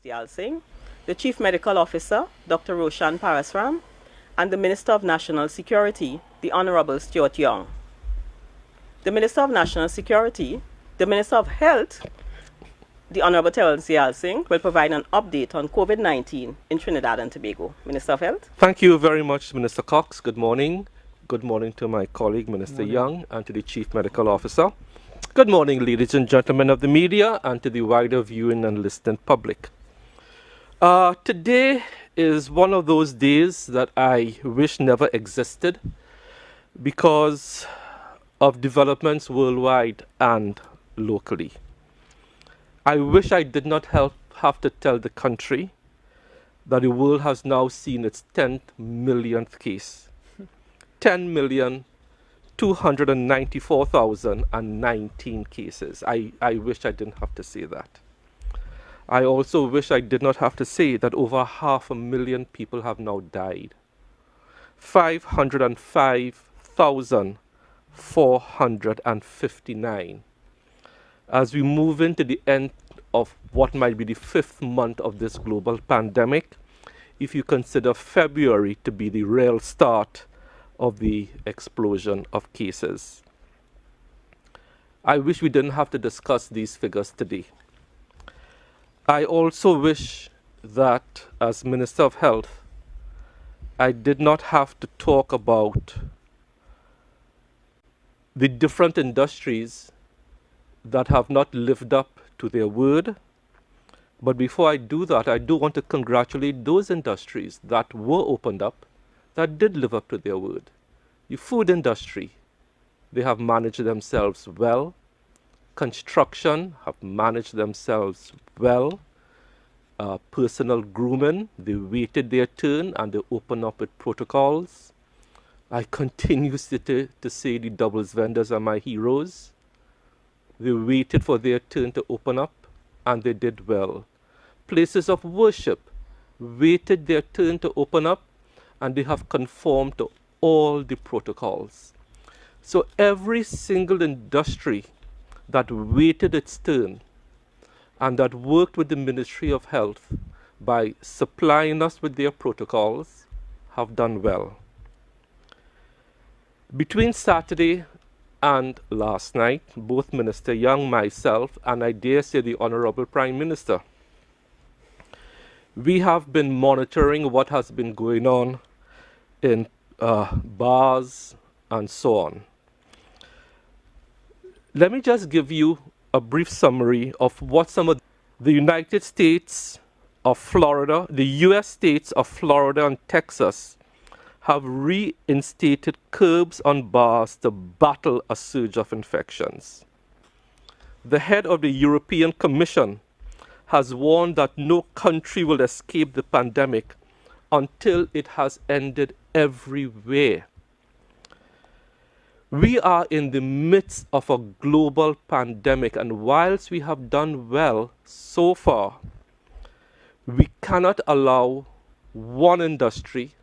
Diyal Singh, the Chief Medical Officer, Dr. Roshan Parasram, and the Minister of National Security, the Honorable Stuart Young. The Minister of National Security, the Minister of Health, the Honorable Terence Diyal Singh, will provide an update on COVID-19 in Trinidad and Tobago. Minister of Health. Thank you very much, Minister Cox. Good morning. Good morning to my colleague, Minister Young, and to the Chief Medical Officer. Good morning, ladies and gentlemen of the media, and to the wider viewing and listening public. Today is one of those days that I wish never existed because of developments worldwide and locally. I wish I did not have to tell the country that the world has now seen its 10th millionth case. 10,294,019 cases. I wish I didn't have to say that. I also wish I did not have to say that over 500,000 people have now died. 505,459. As we move into the end of what might be the 5th month of this global pandemic, if you consider February to be the real start of the explosion of cases. I wish we didn't have to discuss these figures today. I also wish that as Minister of Health, I did not have to talk about the different industries that have not lived up to their word. But before I do that, I do want to congratulate those industries that were opened up that did live up to their word. The food industry, they have managed themselves well. Construction have managed themselves well. Personal grooming, they waited their turn and they opened up with protocols. I continue to say the doubles vendors are my heroes. They waited for their turn to open up and they did well. Places of worship waited their turn to open up and they have conformed to all the protocols. So every single industry that waited its turn and that worked with the Ministry of Health by supplying us with their protocols have done well. Between Saturday and last night, both Minister Young, myself, and I dare say the Honorable Prime Minister, we have been monitoring what has been going on in bars and so on. Let me just give you a brief summary of what some of the United States of Florida, the US states of Florida and Texas have reinstated curbs on bars to battle a surge of infections. The head of the European Commission has warned that no country will escape the pandemic until it has ended everywhere. We are in the midst of a global pandemic, and whilst we have done well so far, we cannot allow one industry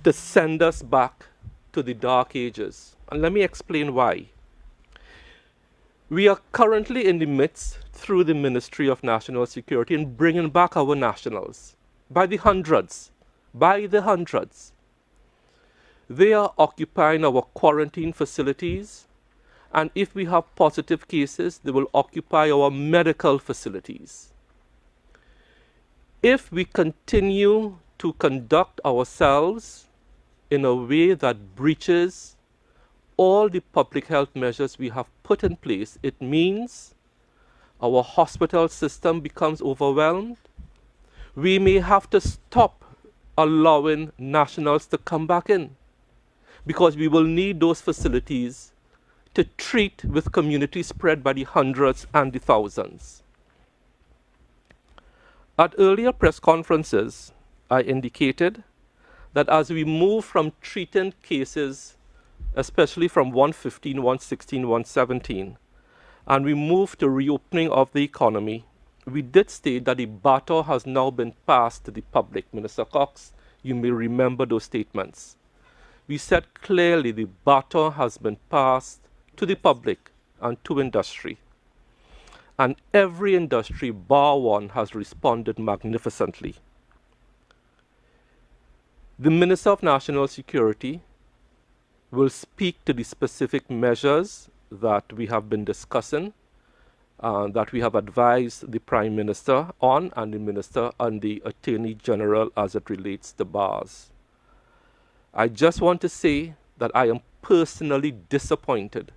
to send us back to the dark ages. And let me explain why. We are currently in the midst, through the Ministry of National Security, in bringing back our nationals by the hundreds. They are occupying our quarantine facilities, and if we have positive cases, they will occupy our medical facilities. If we continue to conduct ourselves in a way that breaches all the public health measures we have put in place, it means our hospital system becomes overwhelmed. We may have to stop allowing nationals to come back in because we will need those facilities to treat with community spread by the hundreds and the thousands. At earlier press conferences, I indicated that as we move from treating cases, especially from 115, 116, 117, and we move to reopening of the economy, we did state that the baton has now been passed to the public. Minister Cox, you may remember those statements. We said clearly the baton has been passed to the public and to industry. and every industry, bar one, has responded magnificently. The Minister of National Security will speak to the specific measures that we have been discussing, that we have advised the Prime Minister on, and the Minister and the Attorney General as it relates to bars. I just want to say that I am personally disappointed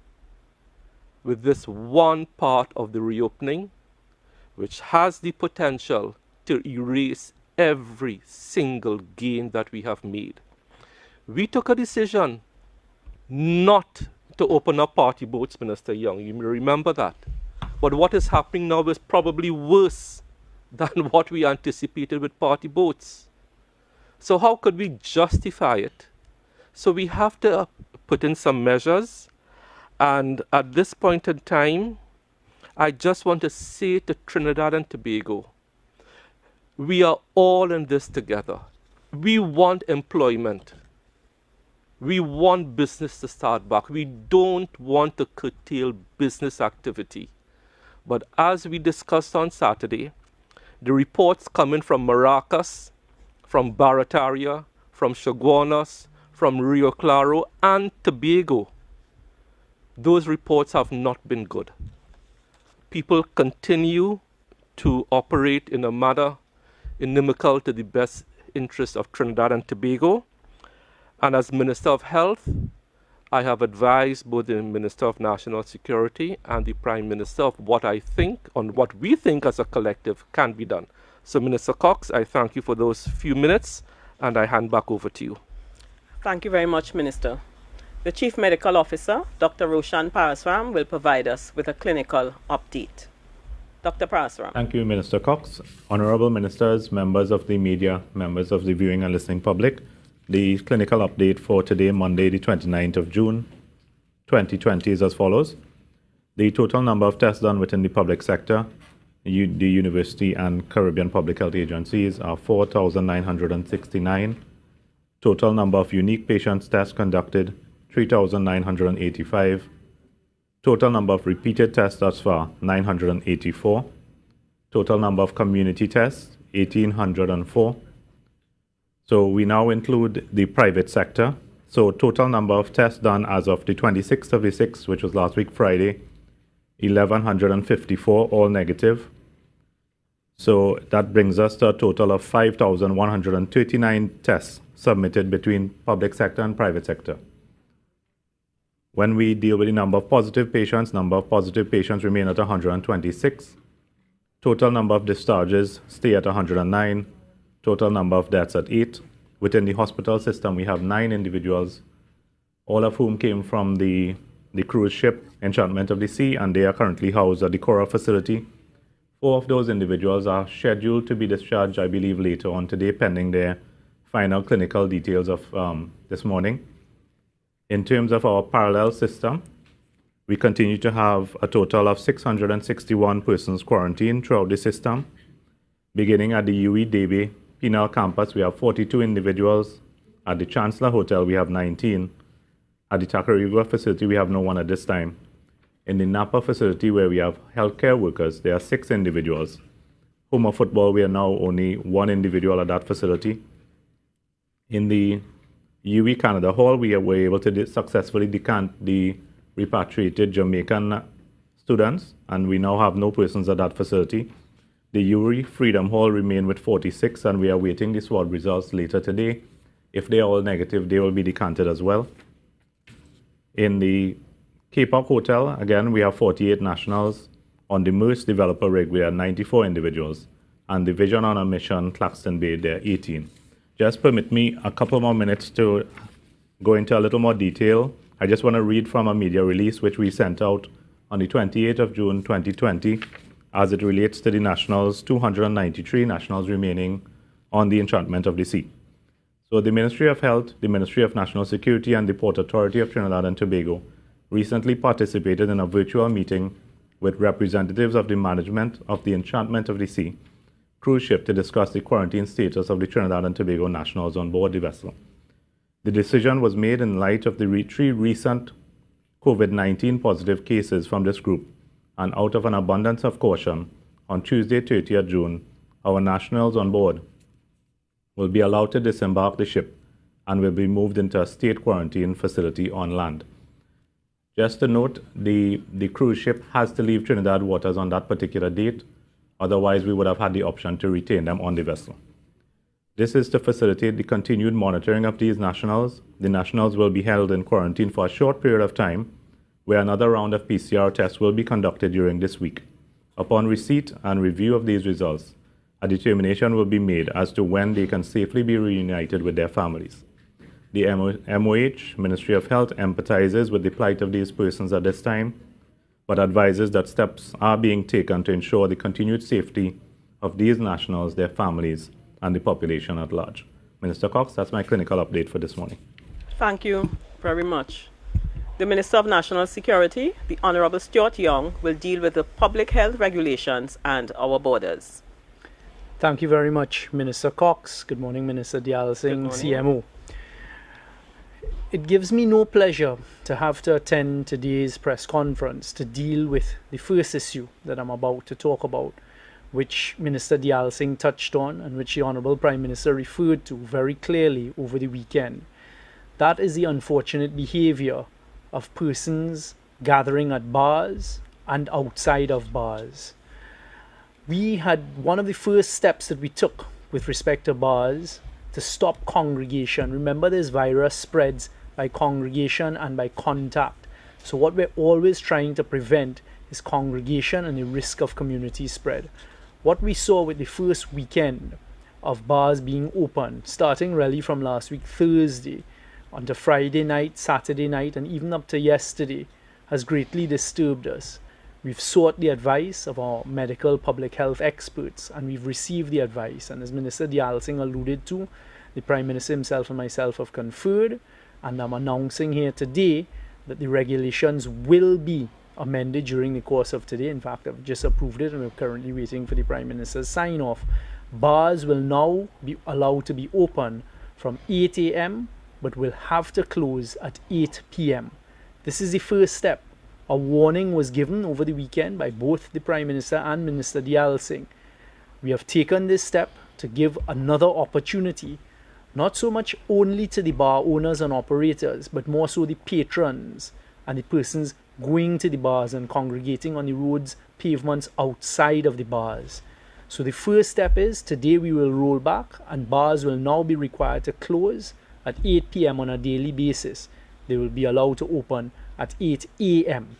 with this one part of the reopening, which has the potential to erase every single gain that we have made. We took a decision not to open up party boats, Minister Young. You may remember that. But what is happening now is probably worse than what we anticipated with party boats. So how could we justify it? So we have to put in some measures. And at this point in time, I just want to say to Trinidad and Tobago, we are all in this together. We want employment. We want business to start back. We don't want to curtail business activity. But as we discussed on Saturday, the reports coming from Maracas, from Barataria, from Chaguanas, from Rio Claro, and Tobago, those reports have not been good. People continue to operate in a manner inimical to the best interest of Trinidad and Tobago. And as Minister of Health, I have advised both the Minister of National Security and the Prime Minister of what I think, on what we think as a collective can be done. So Minister Cox, I thank you for those few minutes, and I hand back over to you. Thank you very much, Minister. The Chief Medical Officer, Dr. Roshan Parasram, will provide us with a clinical update. Dr. Parasram. Thank you, Minister Cox. Honorable Ministers, members of the media, members of the viewing and listening public, the clinical update for today, Monday, the 29th of June, 2020 is as follows. The total number of tests done within the public sector, the university and Caribbean public health agencies are 4,969. Total number of unique patients tests conducted, 3,985. Total number of repeated tests thus far, 984. Total number of community tests, 1,804. So we now include the private sector. So total number of tests done as of the 26th of the 6th, which was last week Friday, 1,154, all negative. So that brings us to a total of 5,139 tests submitted between public sector and private sector. When we deal with the number of positive patients remain at 126. Total number of discharges stay at 109. Total number of deaths at 8. Within the hospital system, we have 9 individuals, all of whom came from the cruise ship Enchantment of the Sea, and they are currently housed at the Cora facility. 4 of those individuals are scheduled to be discharged, I believe, later on today, pending their final clinical details of this morning. In terms of our parallel system, we continue to have a total of 661 persons quarantined throughout the system. Beginning at the UE Debe Penal Campus, we have 42 individuals. At the Chancellor Hotel, we have 19. At the Takariva facility, we have no one at this time. In the Napa facility, where we have healthcare workers, there are 6 individuals. Home of football, we are now only 1 individual at that facility. In the UE Canada Hall, we were able to successfully decant the repatriated Jamaican students, and we now have no persons at that facility. The UE Freedom Hall remain with 46, and we are waiting the swab results later today. If they are all negative, they will be decanted as well. In the Cape Up Hotel, again, we have 48 nationals. On the MERS developer rig, we have 94 individuals. And the Vision on a Mission, Claxton Bay, there are 18. Just permit me a couple more minutes to go into a little more detail. I just want to read from a media release which we sent out on the 28th of June 2020 as it relates to the nationals, 293 nationals remaining on the Enchantment of the Sea. So the Ministry of Health, the Ministry of National Security, and the Port Authority of Trinidad and Tobago recently participated in a virtual meeting with representatives of the management of the Enchantment of the Sea cruise ship to discuss the quarantine status of the Trinidad and Tobago nationals on board the vessel. The decision was made in light of the 3 recent COVID-19 positive cases from this group, And out of an abundance of caution, on Tuesday, 30th June, our nationals on board will be allowed to disembark the ship and will be moved into a state quarantine facility on land. Just to note, the cruise ship has to leave Trinidad waters on that particular date. Otherwise, we would have had the option to retain them on the vessel. This is to facilitate the continued monitoring of these nationals. The nationals will be held in quarantine for a short period of time, where another round of PCR tests will be conducted during this week. Upon receipt and review of these results, a determination will be made as to when they can safely be reunited with their families. The MOH, Ministry of Health, empathizes with the plight of these persons at this time, but advises that steps are being taken to ensure the continued safety of these nationals, their families, and the population at large. Minister Cox, that's my clinical update for this morning. Thank you very much. The Minister of National Security, the Honorable Stuart Young, will deal with the public health regulations and our borders. Thank you very much, Minister Cox. Good morning, Minister Dial Singh, CMO. It gives me no pleasure to have to attend today's press conference to deal with the first issue that I'm about to talk about, which Minister Dial Singh touched on and which the Honourable Prime Minister referred to very clearly over the weekend. That is the unfortunate behaviour of persons gathering at bars and outside of bars. We had one of the first steps that we took with respect to bars to stop congregation. Remember, this virus spreads by congregation and by contact. So what we're always trying to prevent is congregation and the risk of community spread. What we saw with the first weekend of bars being open, starting really from last week, Thursday, onto Friday night, Saturday night, and even up to yesterday, has greatly disturbed us. We've sought the advice of our medical public health experts, and we've received the advice. And as Minister Dial Singh alluded to, the Prime Minister himself and myself have conferred, and I'm announcing here today that the regulations will be amended during the course of today. In fact, I've just approved it, and we're currently waiting for the Prime Minister's sign-off. Bars will now be allowed to be open from 8 a.m., but will have to close at 8 p.m. This is the first step. A warning was given over the weekend by both the Prime Minister and Minister Dial Singh. We have taken this step to give another opportunity, not so much only to the bar owners and operators, but more so the patrons and the persons going to the bars and congregating on the roads, pavements outside of the bars. So the first step is today we will roll back, and bars will now be required to close at 8 p.m. on a daily basis. They will be allowed to open at 8 a.m.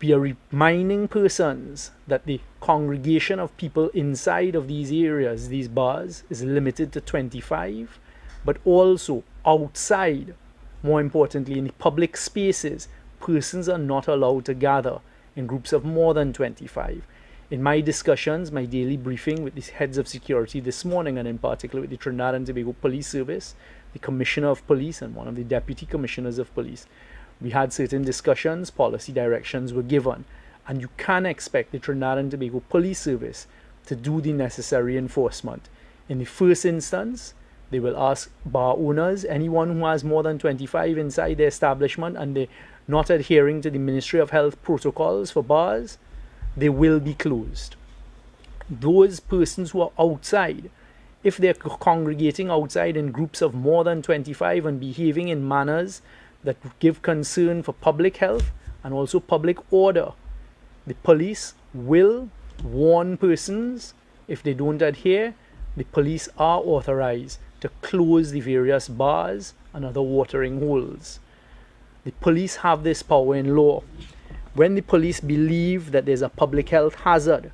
We are reminding persons that the congregation of people inside of these areas, these bars, is limited to 25, but also outside, more importantly in the public spaces, persons are not allowed to gather in groups of more than 25. In my discussions, my daily briefing with the heads of security this morning, and in particular with the Trinidad and Tobago Police Service, the Commissioner of Police and one of the Deputy Commissioners of Police, we had certain discussions, policy directions were given, and you can expect the Trinidad and Tobago Police Service to do the necessary enforcement. In the first instance, they will ask bar owners, anyone who has more than 25 inside their establishment and they're not adhering to the Ministry of Health protocols for bars, they will be closed. Those persons who are outside, if they're congregating outside in groups of more than 25 and behaving in manners that give concern for public health and also public order, the police will warn persons. If they don't adhere, the police are authorized to close the various bars and other watering holes. The police have this power in law. When the police believe that there's a public health hazard,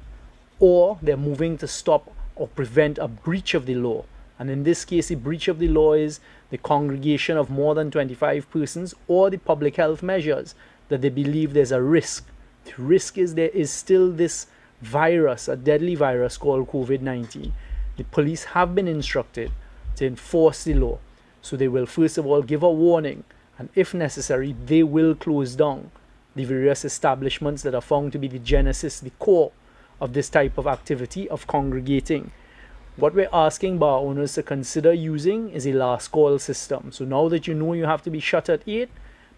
or they're moving to stop or prevent a breach of the law, and in this case the breach of the law is the congregation of more than 25 persons, or the public health measures that they believe there's a risk. The risk is there is still this virus, a deadly virus called COVID-19. The police have been instructed to enforce the law. So they will first of all give a warning, and if necessary, they will close down the various establishments that are found to be the genesis, the core of this type of activity of congregating. What we're asking bar owners to consider using is a last call system. So now that you know you have to be shut at 8,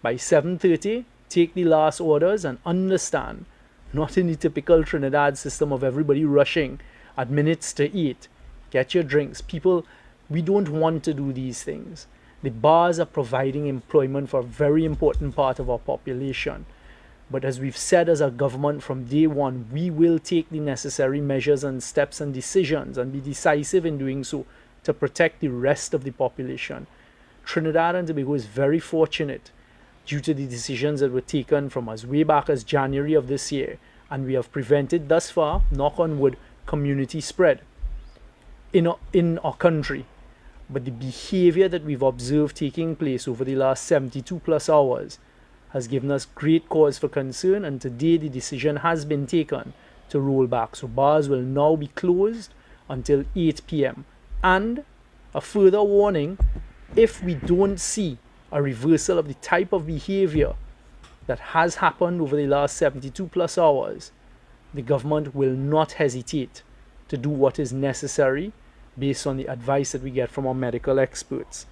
by 7:30, take the last orders and understand not in the typical Trinidad system of everybody rushing at minutes to 8. Get your drinks. People, we don't want to do these things. The bars are providing employment for a very important part of our population. But as we've said as a government from day one, we will take the necessary measures and steps and decisions and be decisive in doing so to protect the rest of the population. Trinidad and Tobago is very fortunate due to the decisions that were taken from us way back as January of this year, and we have prevented thus far, knock on wood, community spread in our country. But the behavior that we've observed taking place over the last 72 plus hours has given us great cause for concern, and today the decision has been taken to roll back. So bars will now be closed until 8 p.m. And a further warning, if we don't see a reversal of the type of behavior that has happened over the last 72 plus hours, the government will not hesitate to do what is necessary based on the advice that we get from our medical experts.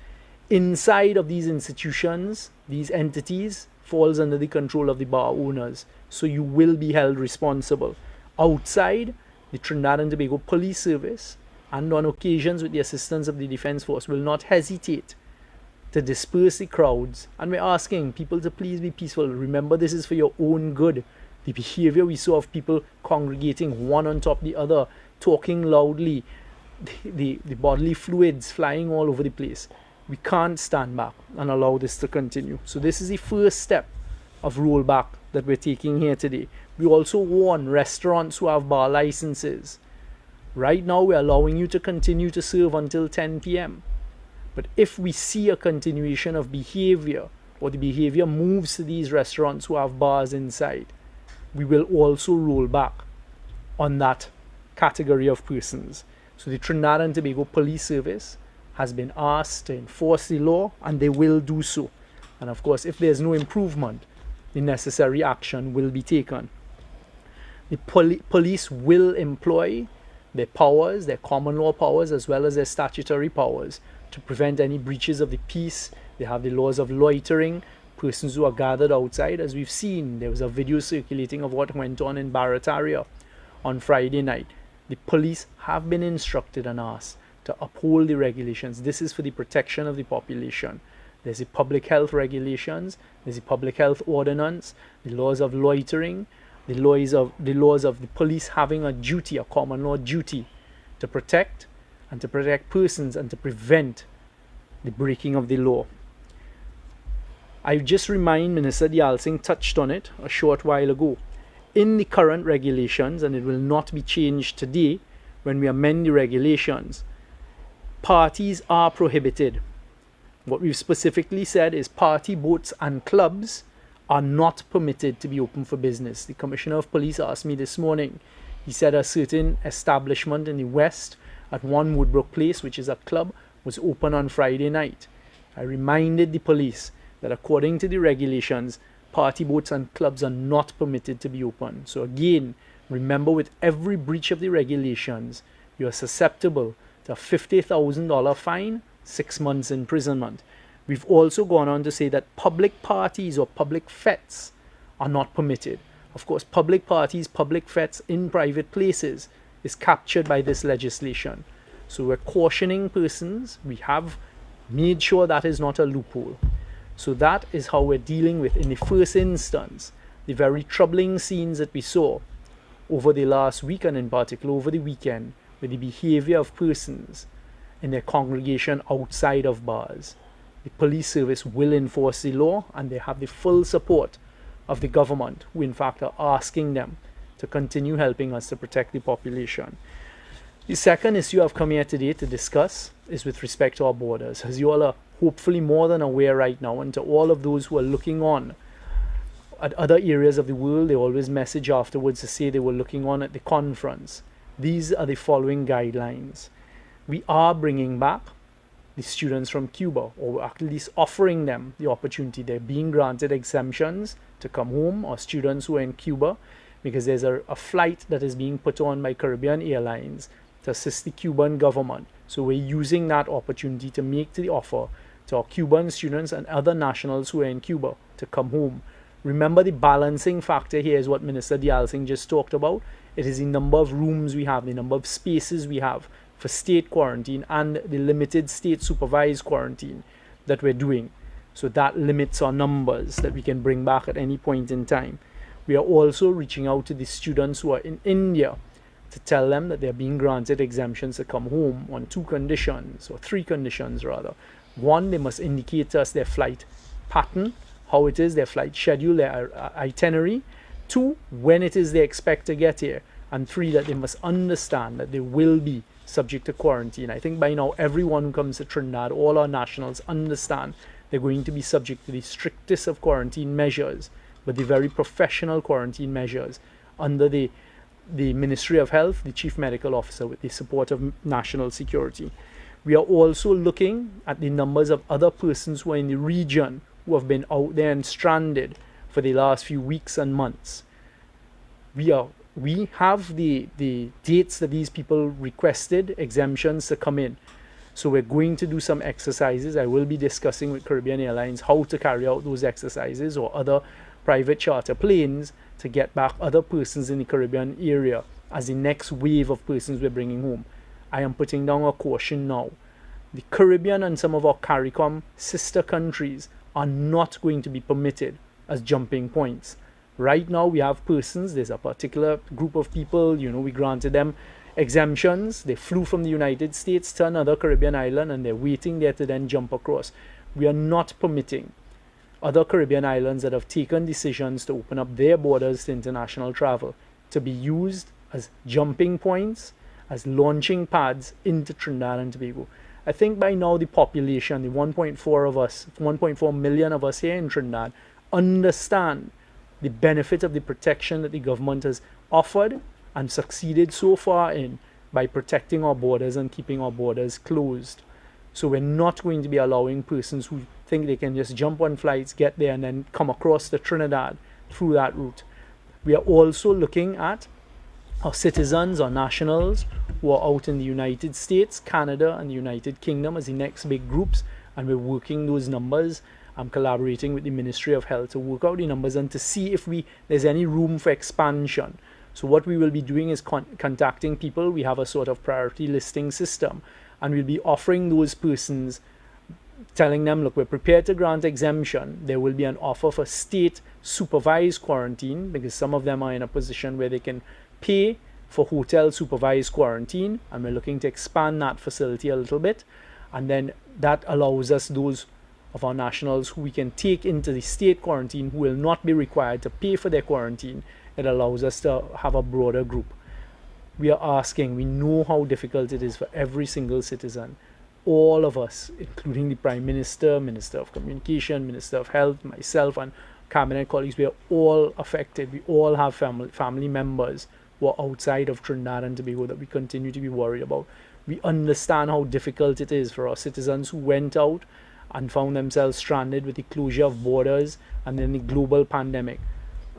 Inside of these institutions, these entities falls under the control of the bar owners, so you will be held responsible. Outside, the Trinidad and Tobago Police Service, and on occasions with the assistance of the Defence Force, will not hesitate to disperse the crowds, and we're asking people to please be peaceful. Remember, this is for your own good. The behavior we saw of people congregating one on top of the other, talking loudly, the bodily fluids flying all over the place. We can't stand back and allow this to continue. So this is the first step of rollback that we're taking here today. We also warn restaurants who have bar licenses. Right now we're allowing you to continue to serve until 10 p.m. But if we see a continuation of behavior, or the behavior moves to these restaurants who have bars inside, we will also roll back on that category of persons. So the Trinidad and Tobago Police Service has been asked to enforce the law, and they will do so. And of course, if there's no improvement, the necessary action will be taken. The police will employ their powers, their common law powers, as well as their statutory powers to prevent any breaches of the peace. They have the laws of loitering, persons who are gathered outside. As we've seen, there was a video circulating of what went on in Barataria on Friday night. The police have been instructed and asked to uphold the regulations. This is for the protection of the population. There's the public health regulations, there's the public health ordinance, the laws of loitering, the laws of the police having a duty, a common law duty, to protect persons and to prevent the breaking of the law. I just remind Minister Dayal Singh touched on it a short while ago. In the current regulations, and it will not be changed today when we amend the regulations, parties are prohibited. What we've specifically said is party boats and clubs are not permitted to be open for business. The Commissioner of Police asked me this morning. He said a certain establishment in the west at 1 Woodbrook Place, which is a club, was open on Friday night. I reminded the police that according to the regulations, party boats and clubs are not permitted to be open. So again, remember, with every breach of the regulations, you are susceptible to a $50,000 fine, 6 months imprisonment. We've also gone on to say that public parties or public fetes are not permitted. Of course, public parties, public fetes in private places is captured by this legislation. So we're cautioning persons. We have made sure that is not a loophole. So that is how we're dealing with, in the first instance, the very troubling scenes that we saw over the last week, and in particular over the weekend, with the behavior of persons in their congregation outside of bars. The police service will enforce the law, and they have the full support of the government, who in fact are asking them to continue helping us to protect the population. The second issue I've come here today to discuss is with respect to our borders. As you all are hopefully more than aware right now, and to all of those who are looking on at other areas of the world, they always message afterwards to say they were looking on at the conference. These are the following guidelines. We are bringing back the students from Cuba, or at least offering them the opportunity. They're being granted exemptions to come home, or students who are in Cuba, because there's a flight that is being put on by Caribbean Airlines to assist the Cuban government. So we're using that opportunity to make the offer to our Cuban students and other nationals who are in Cuba to come home. Remember, the balancing factor here is what Minister Dialsingh just talked about. It is the number of rooms we have, the number of spaces we have for state quarantine and the limited state supervised quarantine that we're doing. So that limits our numbers that we can bring back at any point in time. We are also reaching out to the students who are in India to tell them that they're being granted exemptions to come home on 2 conditions, or 3 conditions rather. 1, they must indicate to us their flight pattern, how it is, their flight schedule, their itinerary. 2, when it is they expect to get here. And 3, that they must understand that they will be subject to quarantine. I think by now everyone who comes to Trinidad, all our nationals understand they're going to be subject to the strictest of quarantine measures, but the very professional quarantine measures under the Ministry of Health, the Chief Medical Officer, with the support of National Security. We are also looking at the numbers of other persons who are in the region who have been out there and stranded for the last few weeks and months. We have the dates that these people requested exemptions to come in. So we're going to do some exercises. I will be discussing with Caribbean Airlines how to carry out those exercises, or other private charter planes, to get back other persons in the Caribbean area as the next wave of persons we're bringing home. I am putting down a caution now. The Caribbean and some of our CARICOM sister countries are not going to be permitted as jumping points. Right now we have persons, there's a particular group of people, we granted them exemptions. They flew from the United States to another Caribbean island and they're waiting there to then jump across. We are not permitting other Caribbean islands that have taken decisions to open up their borders to international travel to be used as jumping points, as launching pads into Trinidad and Tobago. I think by now the population, the 1.4 million of us here in Trinidad, understand the benefit of the protection that the government has offered and succeeded so far in by protecting our borders and keeping our borders closed. So we're not going to be allowing persons who think they can just jump on flights, get there, and then come across to Trinidad through that route. We are also looking at our citizens, our nationals who are out in the United States, Canada, and the United Kingdom as the next big groups, and we're working those numbers. I'm collaborating with the Ministry of Health to work out the numbers and to see if there's any room for expansion. So what we will be doing is contacting people. We have a sort of priority listing system, and we'll be offering those persons, telling them, look, we're prepared to grant exemption. There will be an offer for state supervised quarantine, because some of them are in a position where they can pay for hotel supervised quarantine, and we're looking to expand that facility a little bit. And then that allows us, those of our nationals who we can take into the state quarantine, who will not be required to pay for their quarantine. It allows us to have a broader group. We are asking, we know how difficult it is for every single citizen. All of us, including the Prime Minister, Minister of Communication, Minister of Health, myself, and Cabinet colleagues, we are all affected. We all have family members who are outside of Trinidad and Tobago that we continue to be worried about. We understand how difficult it is for our citizens who went out and found themselves stranded with the closure of borders and then the global pandemic.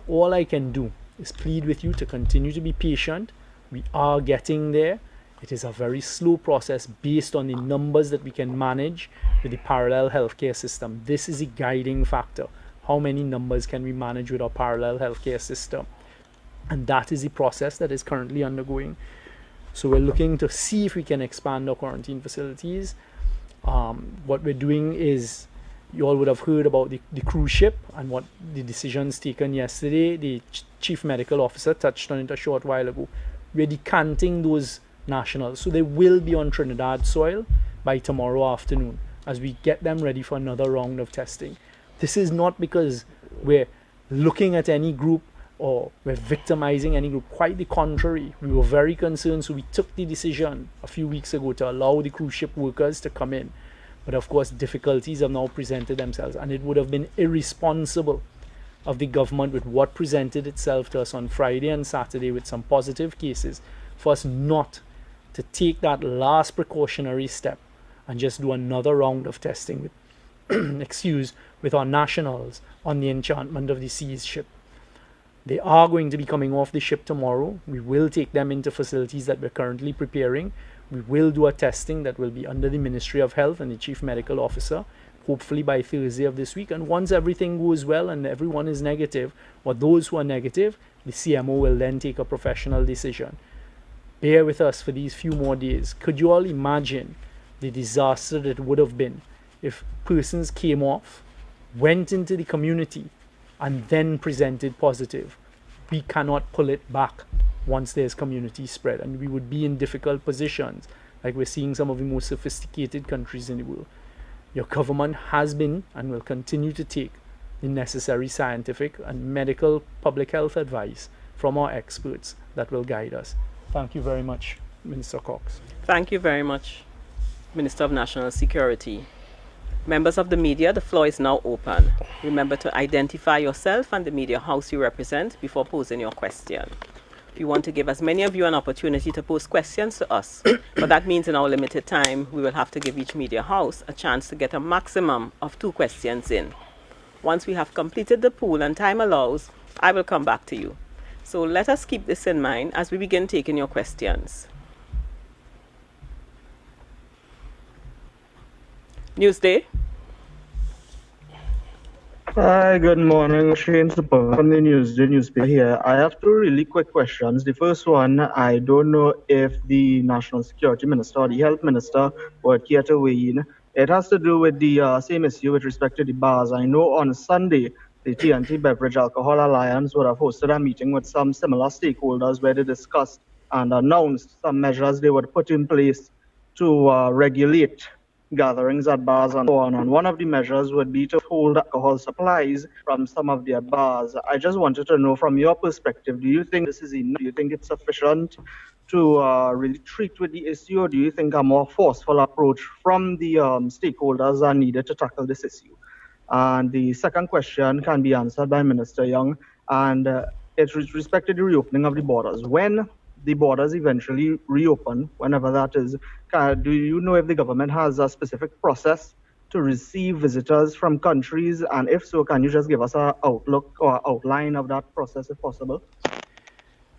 All I can do is plead with you to continue to be patient. We are getting there. It is a very slow process based on the numbers that we can manage with the parallel healthcare system. This is a guiding factor. How many numbers can we manage with our parallel healthcare system? And that is the process that is currently undergoing. So we're looking to see if we can expand our quarantine facilities. What we're doing is, you all would have heard about the cruise ship and what the decisions taken yesterday. The Chief Medical Officer touched on it a short while ago. We're decanting those nationals, so they will be on Trinidad soil by tomorrow afternoon as we get them ready for another round of testing. This is not because we're looking at any group or we're victimizing any group. Quite the contrary. We were very concerned, so we took the decision a few weeks ago to allow the cruise ship workers to come in. But of course, difficulties have now presented themselves, and it would have been irresponsible of the government, with what presented itself to us on Friday and Saturday with some positive cases, for us not to take that last precautionary step and just do another round of testing with, with our nationals on the Enchantment of the Seas ship. They are going to be coming off the ship tomorrow. We will take them into facilities that we're currently preparing. We will do a testing that will be under the Ministry of Health and the Chief Medical Officer. hopefully by Thursday of this week. And once everything goes well and everyone is negative, or those who are negative, the CMO will then take a professional decision. Bear with us for these few more days. Could you all imagine the disaster that would have been if persons came off, went into the community, and then presented positive? We cannot pull it back once there's community spread, and we would be in difficult positions like we're seeing some of the most sophisticated countries in the world. Your government has been and will continue to take the necessary scientific and medical public health advice from our experts that will guide us. Thank you very much, Minister Cox. Thank you very much, Minister of National Security. Members of the media, the floor is now open. Remember to identify yourself and the media house you represent before posing your question. If you want to give as many of you an opportunity to pose questions to us, but that means in our limited time, we will have to give each media house a chance to get a maximum of 2 questions in. Once we have completed the pool and time allows, I will come back to you. So let us keep this in mind as we begin taking your questions. Newsday. Hi, good morning. Shane Super from the newspaper here. I have 2 really quick questions. The first one, I don't know if the National Security Minister or the Health Minister would care to weigh in. It has to do with the same issue with respect to the bars. I know on Sunday, the TNT Beverage Alcohol Alliance would have hosted a meeting with some similar stakeholders where they discussed and announced some measures they would put in place to regulate gatherings at bars and so on. And one of the measures would be to hold alcohol supplies from some of their bars. I just wanted to know from your perspective, do you think this is enough? Do you think it's sufficient to really treat with the issue, or do you think a more forceful approach from the stakeholders are needed to tackle this issue? And the second question can be answered by Minister Young, and it's with respect to the reopening of the borders. When the borders eventually reopen, whenever that is, do you know if the government has a specific process to receive visitors from countries? And if so, can you just give us an outlook or outline of that process if possible?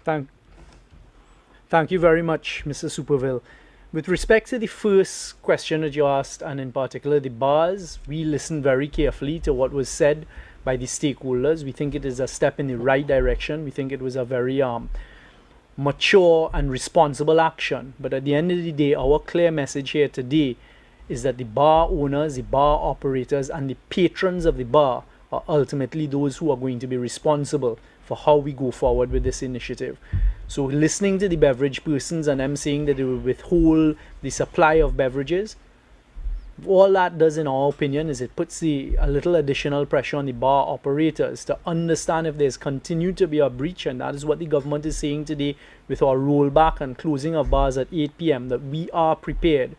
Thank you very much, Mr. Superville. With respect to the first question that you asked, and in particular the bars, we listened very carefully to what was said by the stakeholders. We think it is a step in the right direction. We think it was a very mature and responsible action. But at the end of the day, our clear message here today is that the bar owners, the bar operators, and the patrons of the bar are ultimately those who are going to be responsible for how we go forward with this initiative. So listening to the beverage persons and them saying that they will withhold the supply of beverages, all that does, in our opinion, is it puts a little additional pressure on the bar operators to understand if there's continued to be a breach, and that is what the government is saying today with our rollback and closing of bars at 8 p.m, that we are prepared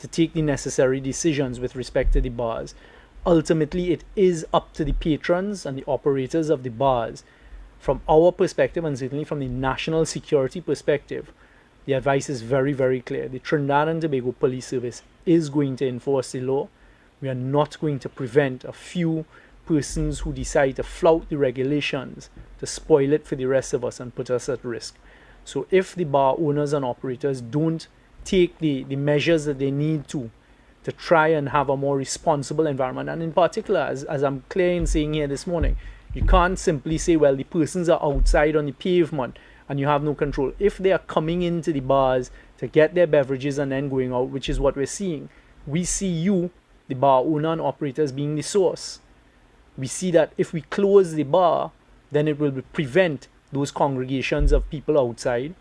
to take the necessary decisions with respect to the bars. Ultimately, it is up to the patrons and the operators of the bars. From our perspective, and certainly from the national security perspective, the advice is very, very clear. The Trinidad and Tobago Police Service is going to enforce the law. We are not going to prevent a few persons who decide to flout the regulations to spoil it for the rest of us and put us at risk. So if the bar owners and operators don't take the measures that they need to try and have a more responsible environment, and in particular, as I'm clear in saying here this morning, you can't simply say, well, the persons are outside on the pavement and you have no control. If they are coming into the bars to get their beverages and then going out, which is what we're seeing, we see you, the bar owner and operators, being the source. We see that if we close the bar, then it will prevent those congregations of people outside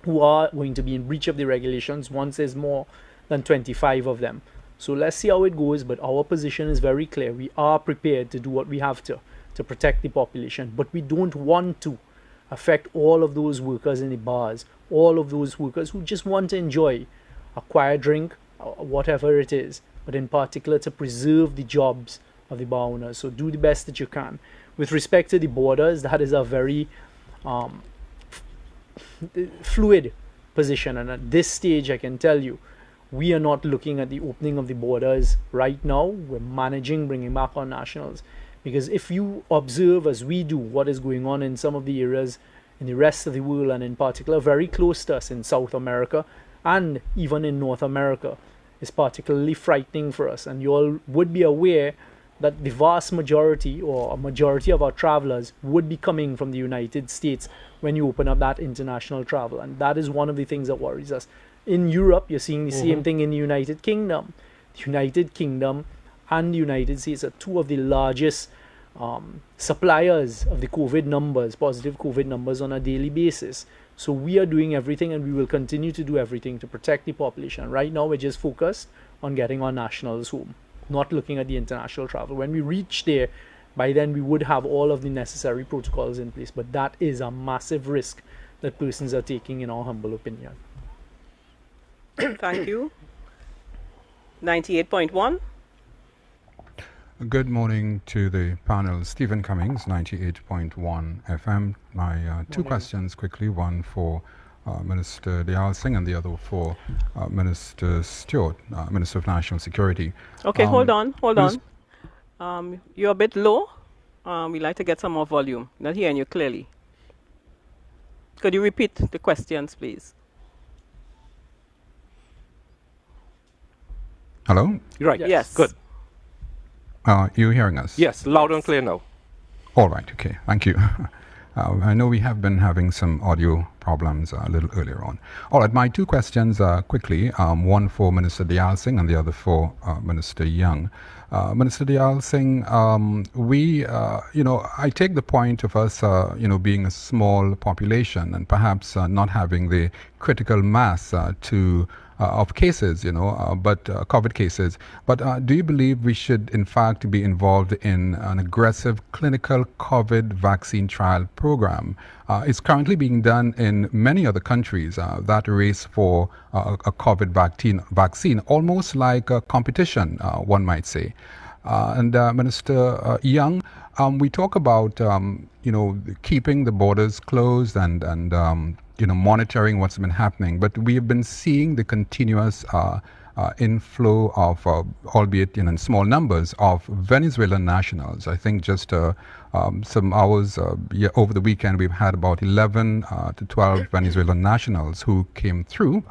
who are going to be in breach of the regulations once there's more than 25 of them. So let's see how it goes, but our position is very clear. We are prepared to do what we have to protect the population, but we don't want to affect all of those workers in the bars, all of those workers who just want to enjoy a quiet drink, whatever it is, but in particular to preserve the jobs of the bar owners. So do the best that you can. With respect to the borders, that is a very fluid position, and at this stage I can tell you, we are not looking at the opening of the borders right now. We're managing bringing back our nationals. Because if you observe, as we do, what is going on in some of the areas in the rest of the world, and in particular very close to us in South America and even in North America, is particularly frightening for us. And you all would be aware that the vast majority or a majority of our travelers would be coming from the United States when you open up that international travel. And that is one of the things that worries us. In Europe, you're seeing the same thing in the United Kingdom. The United Kingdom and the United States are two of the largest suppliers of the COVID numbers, positive COVID numbers on a daily basis. So we are doing everything, and we will continue to do everything to protect the population. Right now, we're just focused on getting our nationals home, not looking at the international travel. When we reach there, by then we would have all of the necessary protocols in place. But that is a massive risk that persons are taking, in our humble opinion. Thank you. 98.1. Good morning to the panel. Stephen Cummings, 98.1 FM. My two questions quickly, one for Minister Dayal Singh and the other for Minister Stewart, Minister of National Security. Okay, hold on. You're a bit low. We'd like to get some more volume. Not hearing you clearly. Could you repeat the questions, please? Hello? Right. Yes. Good. You hearing us? Yes, loud and clear now. All right, okay, thank you. I know we have been having some audio problems a little earlier on. All right, my two questions quickly, one for Minister Dayal Singh and the other for Minister Young. Minister Dayal Singh, I take the point of us, being a small population and perhaps not having the critical mass of cases, but COVID cases. But do you believe we should, in fact, be involved in an aggressive clinical COVID vaccine trial program? It's currently being done in many other countries, that race for a COVID vaccine, almost like a competition, one might say. And Minister Young, we talk about, keeping the borders closed and monitoring what's been happening. But we have been seeing the continuous inflow of, albeit in small numbers, of Venezuelan nationals. I think just some hours over the weekend, we've had about 11 to 12 Venezuelan nationals who came through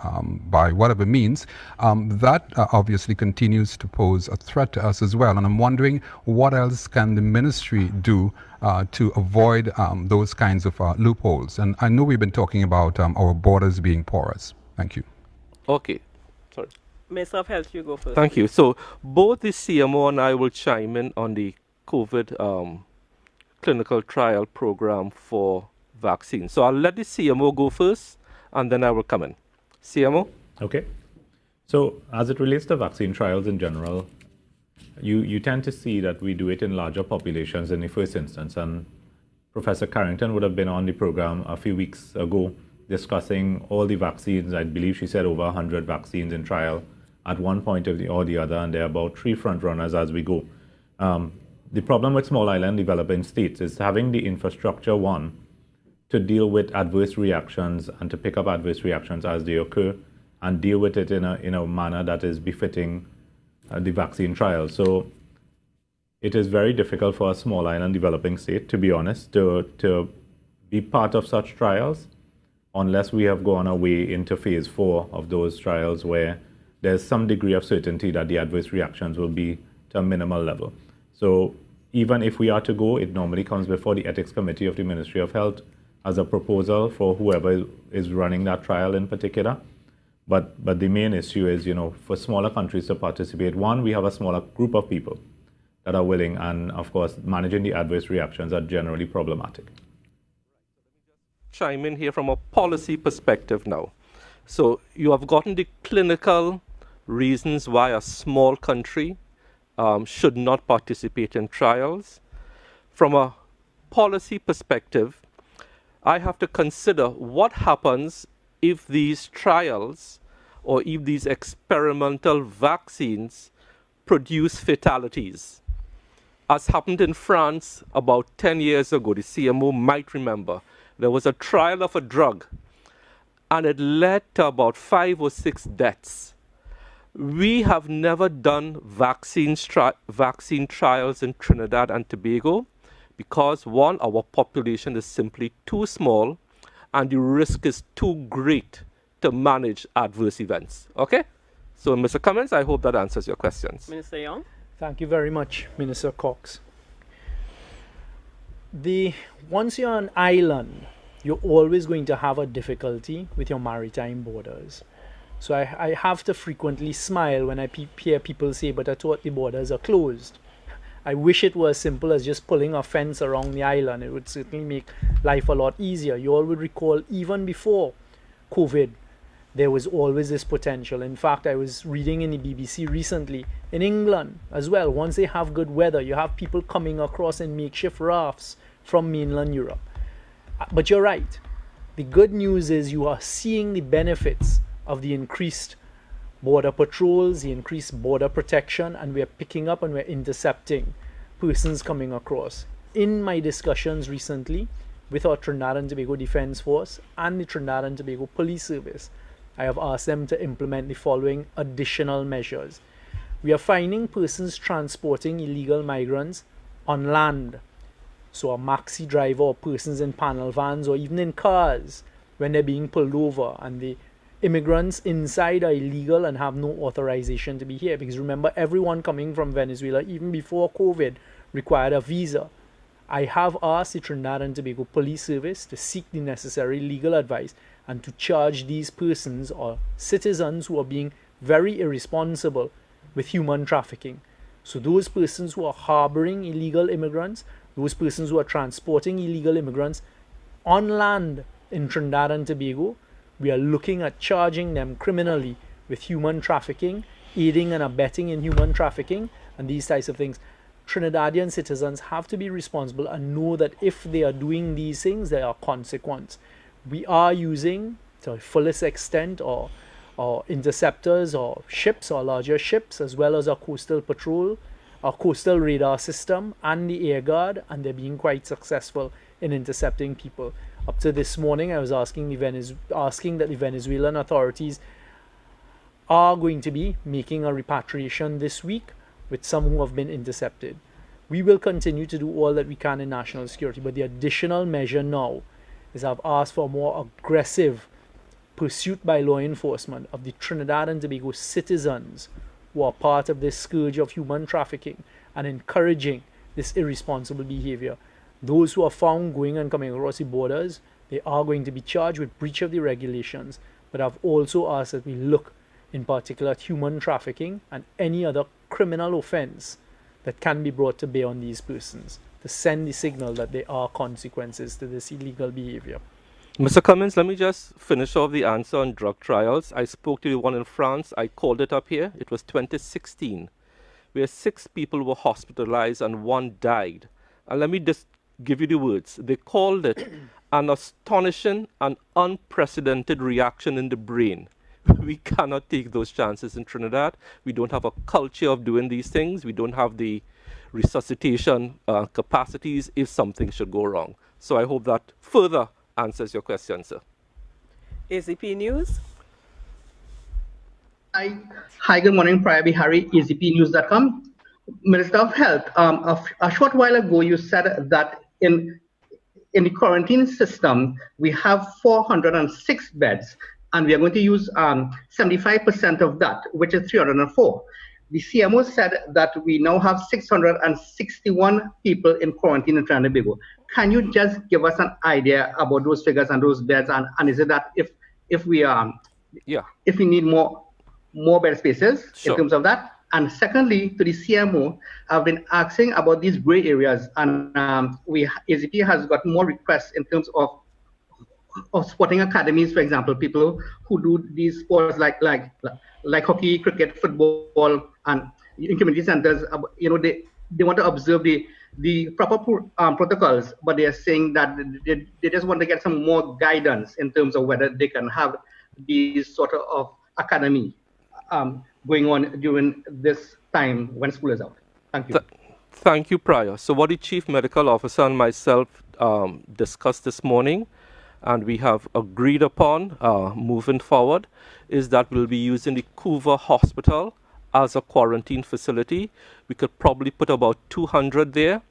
by whatever means. That obviously continues to pose a threat to us as well. And I'm wondering, what else can the ministry do to avoid those kinds of loopholes? And I know we've been talking about our borders being porous. Thank you. Okay. Sorry. Minister of Health, you go first. Thank you. So both the CMO and I will chime in on the COVID clinical trial program for vaccines. So I'll let the CMO go first, and then I will come in. CMO? Okay. So as it relates to vaccine trials in general, you tend to see that we do it in larger populations in the first instance. And Professor Carrington would have been on the program a few weeks ago discussing all the vaccines. I believe she said over 100 vaccines in trial at one point or the other, and there are about 3 front runners as we go. The problem with small island developing states is having the infrastructure, one, to deal with adverse reactions and to pick up adverse reactions as they occur and deal with it in a manner that is befitting the vaccine trial. So it is very difficult for a small island developing state, to be honest, to be part of such trials unless we have gone our way into phase 4 of those trials where there's some degree of certainty that the adverse reactions will be to a minimal level. So even if we are to go, it normally comes before the Ethics Committee of the Ministry of Health as a proposal for whoever is running that trial in particular. But the main issue is, for smaller countries to participate, one, we have a smaller group of people that are willing, and of course, managing the adverse reactions are generally problematic. Chime in here from a policy perspective now. So you have gotten the clinical reasons why a small country should not participate in trials. From a policy perspective, I have to consider what happens if these trials or if these experimental vaccines produce fatalities. As happened in France about 10 years ago, the CMO might remember, there was a trial of a drug and it led to about 5 or 6 deaths. We have never done vaccine trials in Trinidad and Tobago because, one, our population is simply too small and the risk is too great to manage adverse events. Okay? So, Mr. Cummins, I hope that answers your questions. Minister Young. Thank you very much, Minister Cox. Once you're an island, you're always going to have a difficulty with your maritime borders. So I have to frequently smile when I hear people say, but I thought the borders are closed. I wish it was as simple as just pulling a fence around the island. It would certainly make life a lot easier. You all would recall, even before COVID, there was always this potential. In fact, I was reading in the BBC recently, in England as well, once they have good weather, you have people coming across in makeshift rafts from mainland Europe. But you're right. The good news is you are seeing the benefits of the increased border patrols, the increased border protection, and we're picking up and we're intercepting persons coming across. In my discussions recently with our Trinidad and Tobago Defence Force and the Trinidad and Tobago Police Service, I have asked them to implement the following additional measures. We are finding persons transporting illegal migrants on land. So a maxi driver or persons in panel vans or even in cars when they're being pulled over and the immigrants inside are illegal and have no authorization to be here. Because remember, everyone coming from Venezuela, even before COVID, required a visa. I have asked the Trinidad and Tobago Police Service to seek the necessary legal advice and to charge these persons or citizens who are being very irresponsible with human trafficking. So those persons who are harboring illegal immigrants, those persons who are transporting illegal immigrants on land in Trinidad and Tobago, we are looking at charging them criminally with human trafficking, aiding and abetting in human trafficking, and these types of things. Trinidadian citizens have to be responsible and know that if they are doing these things, there are consequences. We are using, to the fullest extent, or interceptors or ships or larger ships, as well as our coastal patrol, our coastal radar system, and the air guard, and they're being quite successful in intercepting people. Up to this morning, I was asking that the Venezuelan authorities are going to be making a repatriation this week with some who have been intercepted. We will continue to do all that we can in national security, but the additional measure now is I've asked for a more aggressive pursuit by law enforcement of the Trinidad and Tobago citizens who are part of this scourge of human trafficking and encouraging this irresponsible behavior. Those who are found going and coming across the borders, they are going to be charged with breach of the regulations. But I've also asked that we look in particular at human trafficking and any other criminal offense that can be brought to bear on these persons to send the signal that there are consequences to this illegal behavior. Mr. Cummins, let me just finish off the answer on drug trials. I spoke to the one in France. I called it up here. It was 2016, where 6 people were hospitalized and 1 died. And let me just give you the words. They called it an astonishing and unprecedented reaction in the brain. We cannot take those chances in Trinidad. We don't have a culture of doing these things. We don't have the resuscitation capacities if something should go wrong. So I hope that further answers your question, sir. ACP News. Hi, good morning. Priya Bihari, ACPnews.com. Minister of Health, a short while ago you said that in the quarantine system we have 406 beds and we are going to use 75% of that, which is 304. The CMO said that we now have 661 people in quarantine in Trinidad and Tobago. Can you just give us an idea about those figures and those beds, and is it that if we need more bed spaces in terms of that? And secondly, to the CMO, I've been asking about these gray areas, and ACP has got more requests in terms of sporting academies, for example, people who do these sports like hockey, cricket, football, and in community centers. They want to observe the proper protocols, but they are saying that they just want to get some more guidance in terms of whether they can have these sort of academy going on during this time when school is out. Thank you. Thank you, Priya. So what the Chief Medical Officer and myself discussed this morning, and we have agreed upon moving forward, is that we'll be using the Couva Hospital as a quarantine facility. We could probably put about 200 there.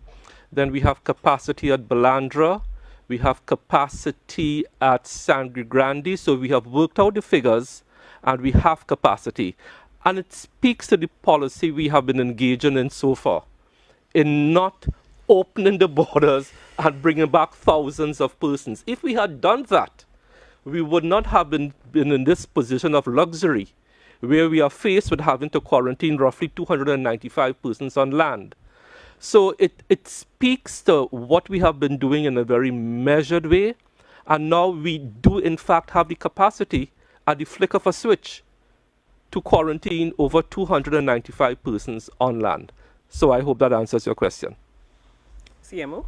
Then we have capacity at Balandra. We have capacity at Sangre Grande. So we have worked out the figures and we have capacity. And it speaks to the policy we have been engaging in so far, in not opening the borders and bringing back thousands of persons. If we had done that, we would not have been in this position of luxury, where we are faced with having to quarantine roughly 295 persons on land. So it speaks to what we have been doing in a very measured way, and now we do in fact have the capacity at the flick of a switch to quarantine over 295 persons on land. So I hope that answers your question. CMO?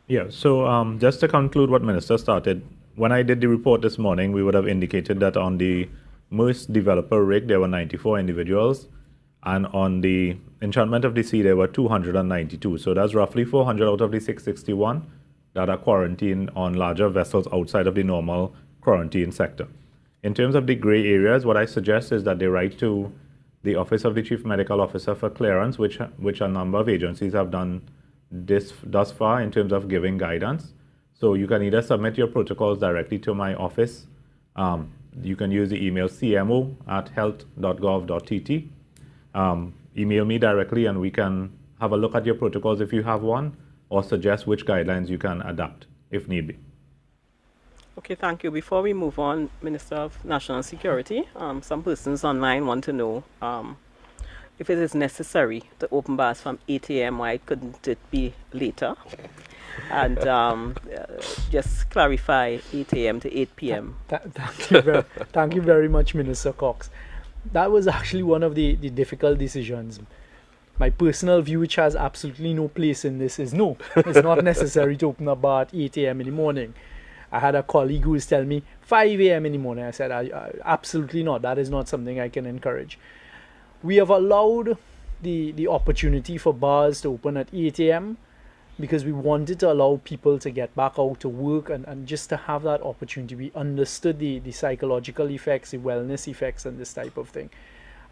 Yeah, so just to conclude what Minister started, when I did the report this morning, we would have indicated that on the MERS developer rig, there were 94 individuals, and on the enchantment of the sea, there were 292. So that's roughly 400 out of the 661 that are quarantined on larger vessels outside of the normal quarantine sector. In terms of the gray areas, what I suggest is that they write to the Office of the Chief Medical Officer for clearance, which a number of agencies have done this thus far in terms of giving guidance. So you can either submit your protocols directly to my office. You can use the email cmo@health.gov.tt. Email me directly and we can have a look at your protocols if you have one, or suggest which guidelines you can adapt if need be. Okay, thank you. Before we move on, Minister of National Security, some persons online want to know if it is necessary to open bars from 8 a.m., why couldn't it be later? And just clarify 8 a.m. to 8 p.m. Thank you very much, Minister Cox. That was actually one of the difficult decisions. My personal view, which has absolutely no place in this, is no, it's not necessary to open a bar at 8 a.m. in the morning. I had a colleague who was telling me 5 a.m. in the morning. I said, absolutely not. That is not something I can encourage. We have allowed the opportunity for bars to open at 8 a.m. because we wanted to allow people to get back out to work and just to have that opportunity. We understood the psychological effects, the wellness effects, and this type of thing.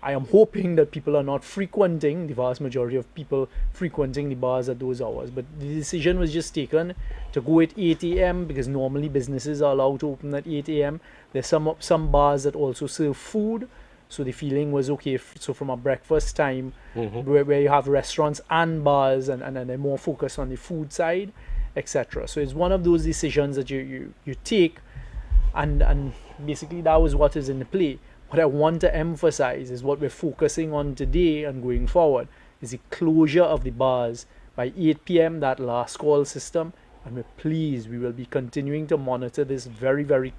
I am hoping that people are not frequenting, the vast majority of people frequenting the bars at those hours. But the decision was just taken to go at 8 a.m. because normally businesses are allowed to open at 8 a.m. There's some bars that also serve food. So the feeling was okay. So from a breakfast time, where you have restaurants and bars, and they're more focused on the food side, etc. So it's one of those decisions that you take, and basically that was what is in the play. What I want to emphasize is what we're focusing on today and going forward is the closure of the bars by 8 p.m., that last call system, and we're pleased we will be continuing to monitor this very, very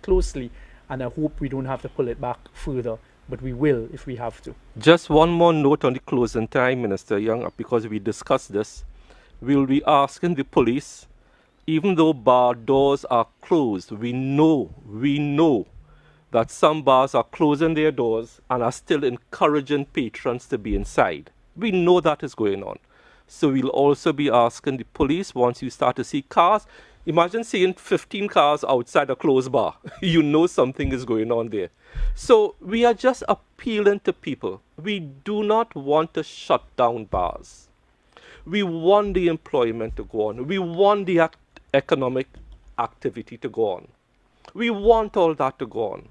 closely, and I hope we don't have to pull it back further, but we will if we have to. Just one more note on the closing time, Minister Young, because we discussed this. We'll be asking the police, even though bar doors are closed, we know that some bars are closing their doors and are still encouraging patrons to be inside. We know that is going on. So we'll also be asking the police, once you start to see cars, imagine seeing 15 cars outside a closed bar. You know something is going on there. So we are just appealing to people. We do not want to shut down bars. We want the employment to go on. We want the economic activity to go on. We want all that to go on.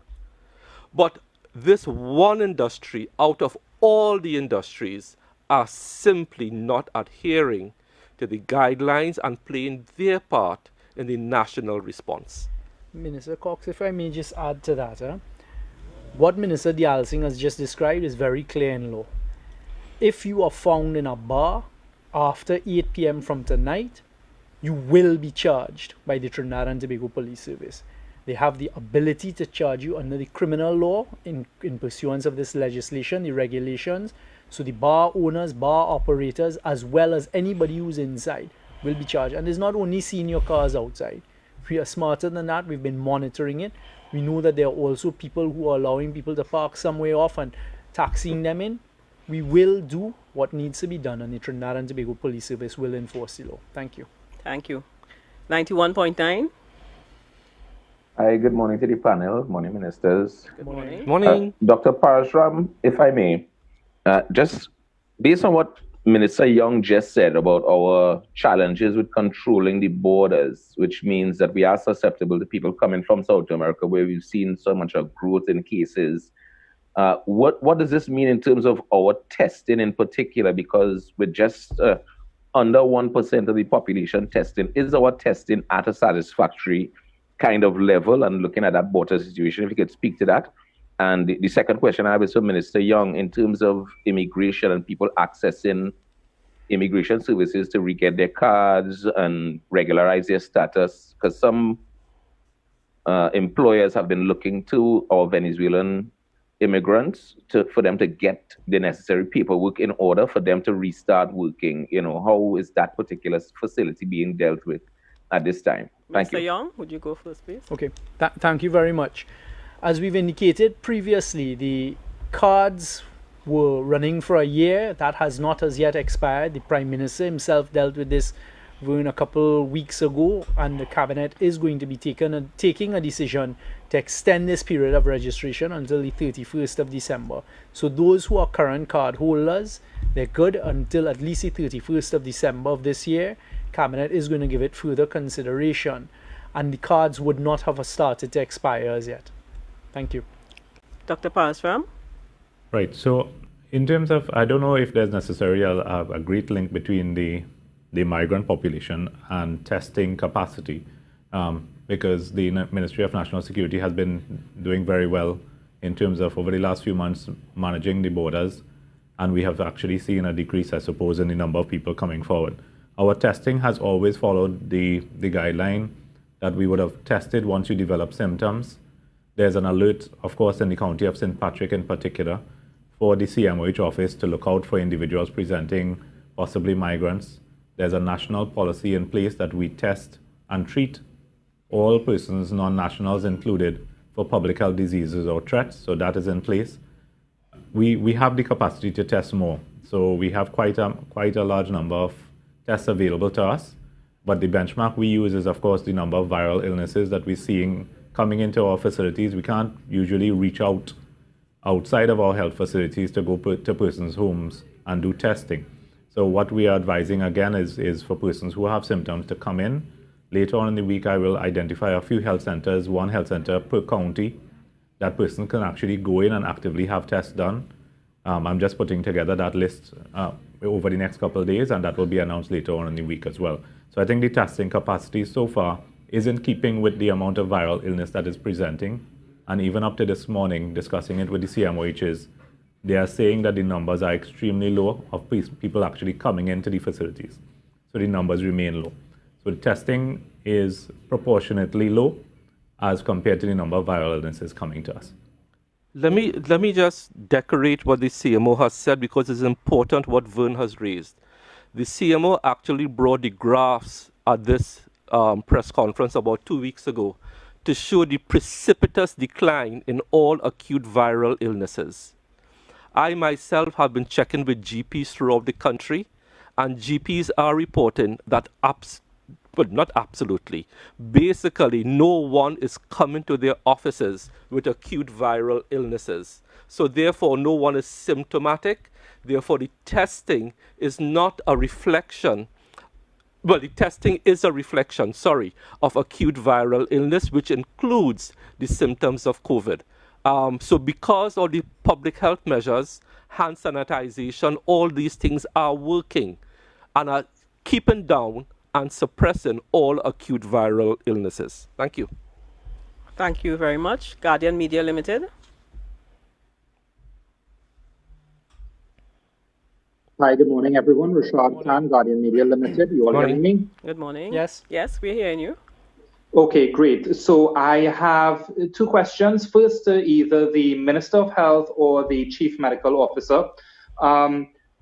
But this one industry out of all the industries are simply not adhering to the guidelines and playing their part in the national response. Minister Cox, if I may just add to that, what Minister Dialsingh has just described is very clear in law. If you are found in a bar after 8 p.m. from tonight, you will be charged by the Trinidad and Tobago Police Service. They have the ability to charge you under the criminal law in pursuance of this legislation, the regulations. So the bar owners, bar operators, as well as anybody who's inside will be charged. And it's not only seeing your cars outside. We are smarter than that. We've been monitoring it. We know that there are also people who are allowing people to park somewhere off and taxiing them in. We will do what needs to be done, and the Trinidad and Tobago Police Service will enforce the law. Thank you. Thank you. 91.9. Hi, good morning to the panel. Morning, ministers. Good morning. Morning. Dr. Parasram, if I may, just based on what Minister Young just said about our challenges with controlling the borders, which means that we are susceptible to people coming from South America, where we've seen so much of growth in cases What does this mean in terms of our testing in particular? Because we're just under 1% of the population testing. Is our testing at a satisfactory kind of level? And looking at that border situation, if you could speak to that. And the second question I have is for Minister Young, in terms of immigration and people accessing immigration services to re-get their cards and regularize their status, because some employers have been looking to our Venezuelan immigrants for them to get the necessary paperwork in order for them to restart working. You know, how is that particular facility being dealt with at this time? Thank you. Mr. Young, would you go first, please? Okay, thank you very much. As we've indicated previously, the cards were running for a year. That has not as yet expired. The Prime Minister himself dealt with this a couple weeks ago, and the Cabinet is going to be taking a decision to extend this period of registration until the 31st of December. So those who are current card holders, they're good until at least the 31st of December of this year. Cabinet is going to give it further consideration, and the cards would not have started to expire as yet. Thank you. Dr. Parasram? Right. So in terms of, I don't know if there's necessarily a great link between the migrant population and testing capacity, because the Ministry of National Security has been doing very well in terms of, over the last few months, managing the borders, and we have actually seen a decrease, I suppose, in the number of people coming forward. Our testing has always followed the guideline that we would have tested once you develop symptoms. There's an alert, of course, in the county of St. Patrick in particular, for the CMOH office to look out for individuals presenting possibly migrants. There's a national policy in place that we test and treat all persons, non-nationals included, for public health diseases or threats. So that is in place. We have the capacity to test more. So we have quite a large number of tests available to us. But the benchmark we use is, of course, the number of viral illnesses that we're seeing coming into our facilities. We can't usually reach out outside of our health facilities to go to persons' homes and do testing. So what we are advising, again, is for persons who have symptoms to come in. Later on in the week, I will identify a few health centers, one health center per county. That person can actually go in and actively have tests done. I'm just putting together that list over the next couple of days, and that will be announced later on in the week as well. So I think the testing capacity so far is in keeping with the amount of viral illness that is presenting. And even up to this morning, discussing it with the CMOHs, they are saying that the numbers are extremely low of people actually coming into the facilities. So the numbers remain low. So the testing is proportionately low as compared to the number of viral illnesses coming to us. Let me just decorate what the CMO has said, because it's important what Vern has raised. The CMO actually brought the graphs at this press conference about 2 weeks ago to show the precipitous decline in all acute viral illnesses. I myself have been checking with GPs throughout the country, and GPs are reporting that but not absolutely, basically no one is coming to their offices with acute viral illnesses. So therefore no one is symptomatic. Therefore the testing is not a reflection, well, the testing is a reflection, of acute viral illness, which includes the symptoms of COVID. So because of the public health measures, hand sanitization, all these things are working and are keeping down and suppressing all acute viral illnesses. Thank you. Thank you very much. Guardian Media Limited. Hi, good morning, everyone. Rashad Khan, Guardian Media Limited. You all hearing me? Good morning. Yes. Yes, we're hearing you. Okay, great. So I have two questions. First, either the Minister of Health or the Chief Medical Officer.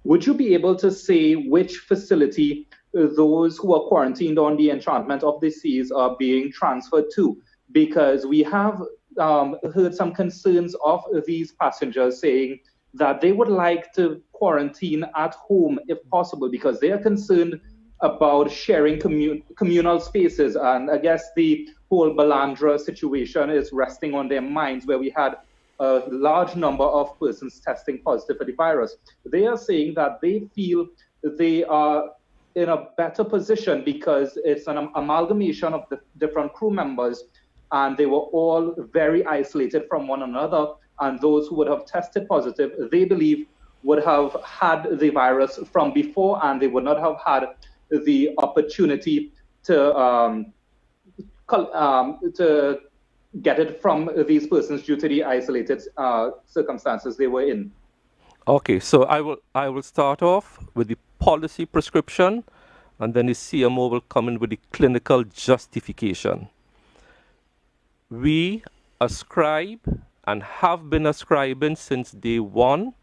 Would you be able to say which facility those who are quarantined on the Enchantment of the Seas are being transferred to? Because we have heard some concerns of these passengers saying that they would like to quarantine at home if possible, because they are concerned about sharing communal spaces. And I guess the whole Balandra situation is resting on their minds, where we had a large number of persons testing positive for the virus. They are saying that they feel they are in a better position because it's an amalgamation of the different crew members, and they were all very isolated from one another and those who would have tested positive, they believe would have had the virus from before, and they would not have had the opportunity to get it from these persons due to the isolated circumstances they were in. Okay, so I will start off with the policy prescription, and then the CMO will come in with the clinical justification. We ascribe and have been ascribing since day one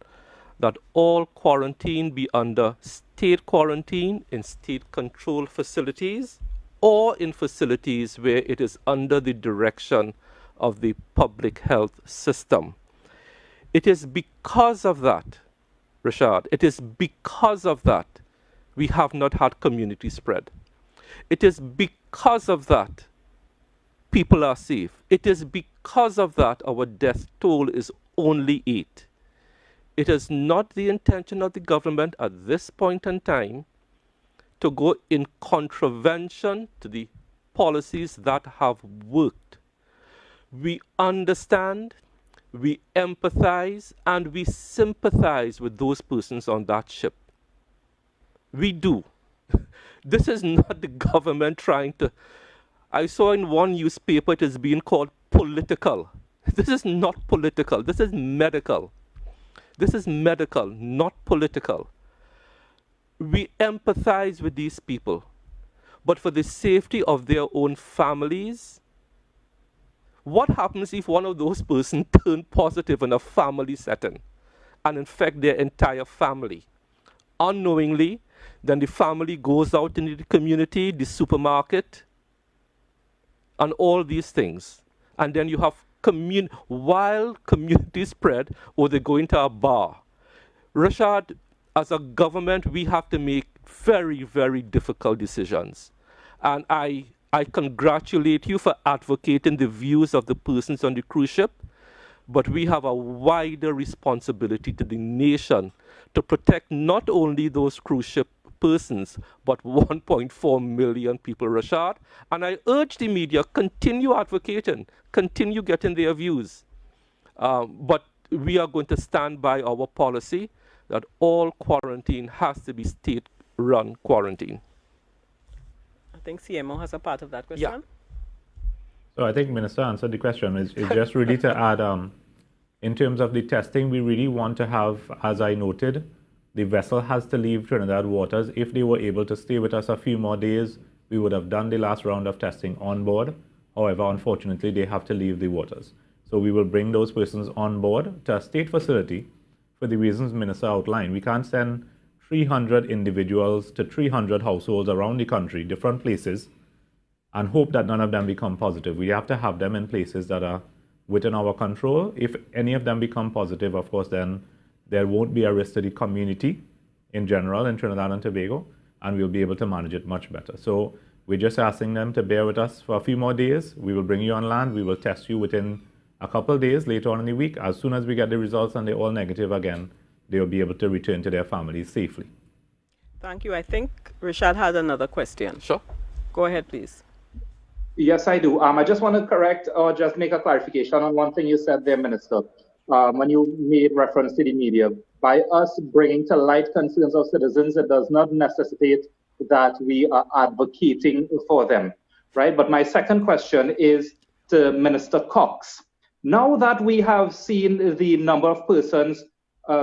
that all quarantine be under state quarantine in state controlled facilities or in facilities where it is under the direction of the public health system. It is because of that, Rashad, it is because of that we have not had community spread. It is because of that people are safe. It is because of that our death toll is only 8. It is not the intention of the government at this point in time to go in contravention to the policies that have worked. We understand, we empathize, and we sympathize with those persons on that ship. We do. This is not the government trying to... I saw in one newspaper it is being called political. This is not political. This is medical. This is medical, not political. We empathize with these people, but for the safety of their own families. What happens if one of those persons turn positive in a family setting and infect their entire family? Unknowingly, then the family goes out into the community, the supermarket, and all these things. And then you have while community spread, or they go into a bar. Rashad, as a government, we have to make very, very difficult decisions. And I congratulate you for advocating the views of the persons on the cruise ship, but we have a wider responsibility to the nation to protect not only those cruise ship persons, but 1.4 million people, Rashad. And I urge the media, continue advocating, continue getting their views. But we are going to stand by our policy that all quarantine has to be state-run quarantine. I think CMO has a part of that question. Yeah. So I think Minister answered the question. It's just really to add, in terms of the testing, we really want to have, as I noted, the vessel has to leave Trinidad waters. If they were able to stay with us a few more days, we would have done the last round of testing on board. However, unfortunately, they have to leave the waters. So we will bring those persons on board to a state facility for the reasons Minister outlined. We can't send 300 individuals to 300 households around the country, different places, and hope that none of them become positive. We have to have them in places that are within our control. If any of them become positive, of course, then there won't be a risk to the community in general in Trinidad and Tobago, and we'll be able to manage it much better. So we're just asking them to bear with us for a few more days. We will bring you on land. We will test you within a couple of days later on in the week. As soon as we get the results and they're all negative again, they'll be able to return to their families safely. Thank you. I think Rashad had another question. Sure. Go ahead, please. Yes, I do. I just want to correct or just make a clarification on one thing you said there, Minister. When you made reference to the media, by us bringing to light concerns of citizens, it does not necessitate that we are advocating for them, right? But my second question is to Minister Cox. Now that we have seen the number of persons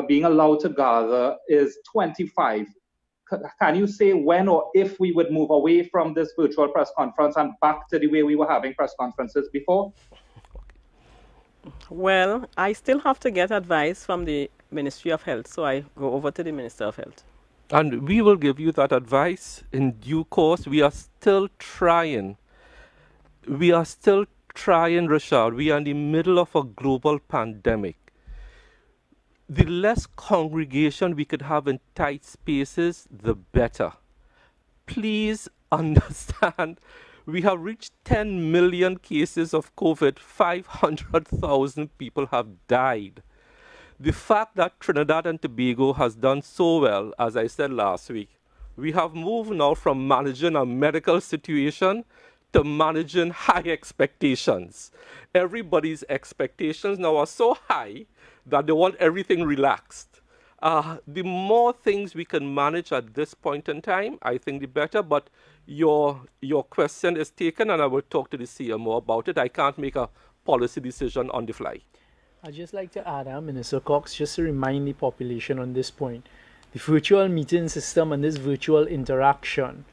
being allowed to gather is 25, can you say when or if we would move away from this virtual press conference and back to the way we were having press conferences before? Well, I still have to get advice from the Ministry of Health, so I go over to the Minister of Health. And we will give you that advice in due course. We are still trying. We are still trying, Rashad. We are in the middle of a global pandemic. The less congregation we could have in tight spaces, the better. Please understand, we have reached 10 million cases of COVID. 500,000 people have died. The fact that Trinidad and Tobago has done so well, as I said last week, we have moved now from managing a medical situation to managing high expectations. Everybody's expectations now are so high that they want everything relaxed. The more things we can manage at this point in time, I think the better, but your question is taken and I will talk to the CMO about it. I can't make a policy decision on the fly. I'd just like to add, Minister Cox, just to remind the population on this point, the virtual meeting system and this virtual interaction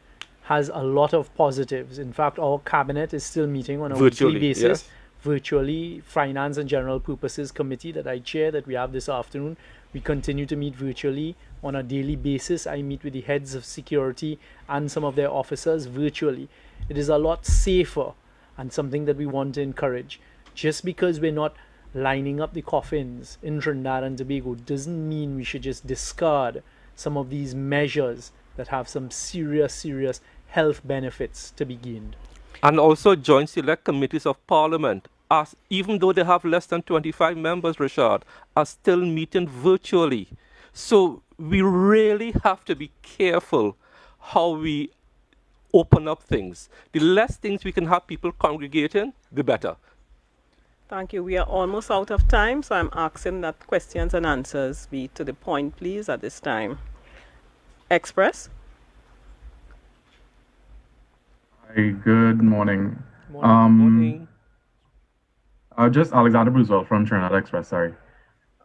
has a lot of positives. In fact, our cabinet is still meeting on a weekly basis. Yes. Virtually, Finance and General Purposes Committee that I chair, that we have this afternoon, we continue to meet virtually on a daily basis. I meet with the heads of security and some of their officers virtually. It is a lot safer and something that we want to encourage. Just because we're not lining up the coffins in Trinidad and Tobago doesn't mean we should just discard some of these measures that have some serious health benefits to be gained. And also joint select committees of parliament, as even though they have less than 25 members, Richard, are still meeting virtually. So we really have to be careful how we open up things. The less things we can have people congregating, the better. Thank you. We are almost out of time, so I'm asking that questions and answers be to the point, please, at this time. Express. Hi, good morning. Morning. Just Alexander Bruswell from Trinidad Express, sorry.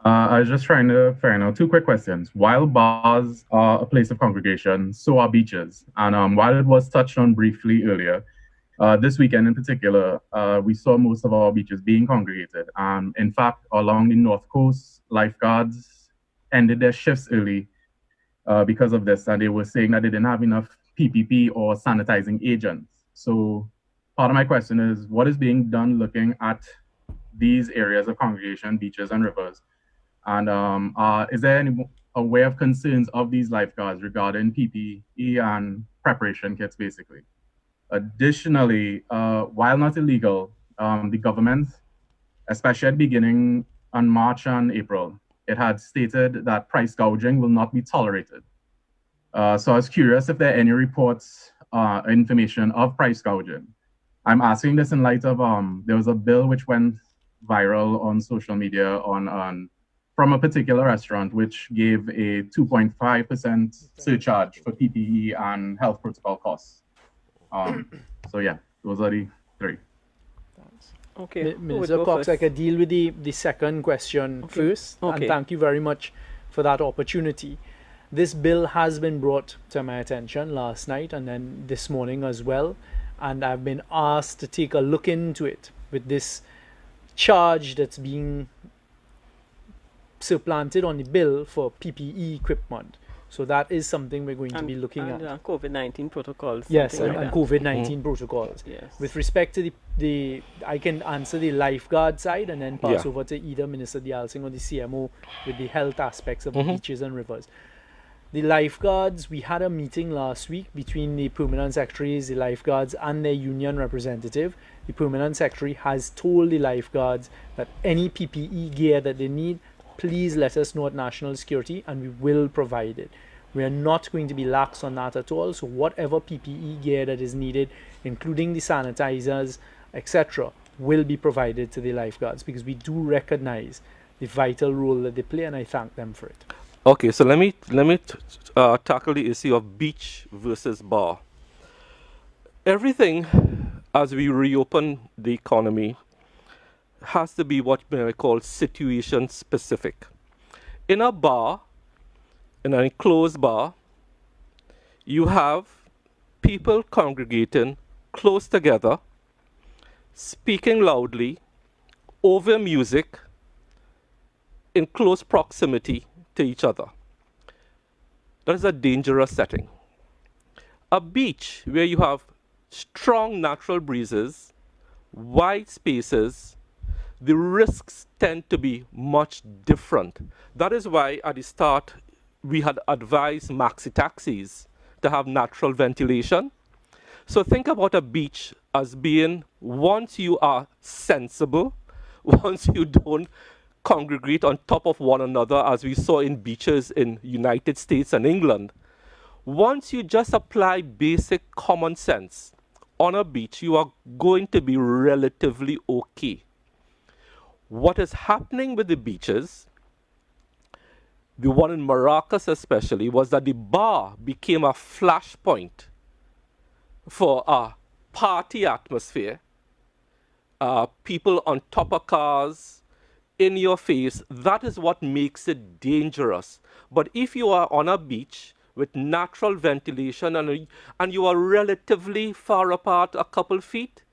I was just trying to figure out two quick questions. While bars are a place of congregation, so are beaches. And while it was touched on briefly earlier, this weekend in particular, we saw most of our beaches being congregated. In fact, along the North Coast, lifeguards ended their shifts early because of this. And they were saying that they didn't have enough PPP or sanitizing agents. So part of my question is, what is being done looking at these areas of congregation, beaches and rivers? And is there a way of concerns of these lifeguards regarding PPE and preparation kits, basically? Additionally, while not illegal, the government, especially at the beginning on March and April, it had stated that price gouging will not be tolerated. So I was curious if there are any reports, information of price gouging. I'm asking this in light of there was a bill which went viral on social media from a particular restaurant which gave a 2.5% surcharge for PPE and health protocol costs. So yeah, those are the three. Okay. Minister Cox, I can deal with the second question first. And thank you very much for that opportunity. This bill has been brought to my attention last night and then this morning as well. And I've been asked to take a look into it with this charge that's being supplanted on the bill for PPE equipment. So that is something we're going to be looking at. COVID-19 protocols. Yes, and COVID-19 protocols. Yes. With respect to I can answer the lifeguard side and then pass over to either Minister Dialsing or the CMO with the health aspects of beaches and rivers. The lifeguards, we had a meeting last week between the permanent secretaries, the lifeguards and their union representative. The permanent secretary has told the lifeguards that any PPE gear that they need, please let us know at National Security and we will provide it. We are not going to be lax on that at all. So whatever PPE gear that is needed, including the sanitizers, etc., will be provided to the lifeguards because we do recognize the vital role that they play and I thank them for it. Okay, so let me tackle the issue of beach versus bar. Everything, as we reopen the economy, has to be what I call situation specific. In a bar, in an enclosed bar, you have people congregating close together, speaking loudly, over music, in close proximity to each other. That is a dangerous setting. A beach where you have strong natural breezes, wide spaces, the risks tend to be much different. That is why at the start we had advised maxi taxis to have natural ventilation. So think about a beach as being, once you are sensible, once you don't congregate on top of one another as we saw in beaches in United States and England, once you just apply basic common sense on a beach, you are going to be relatively okay. What is happening with the beaches, the one in Maracas especially, was that the bar became a flashpoint for a party atmosphere. People on top of cars, in your face. That is what makes it dangerous. But if you are on a beach with natural ventilation and you are relatively far apart, a couple feet,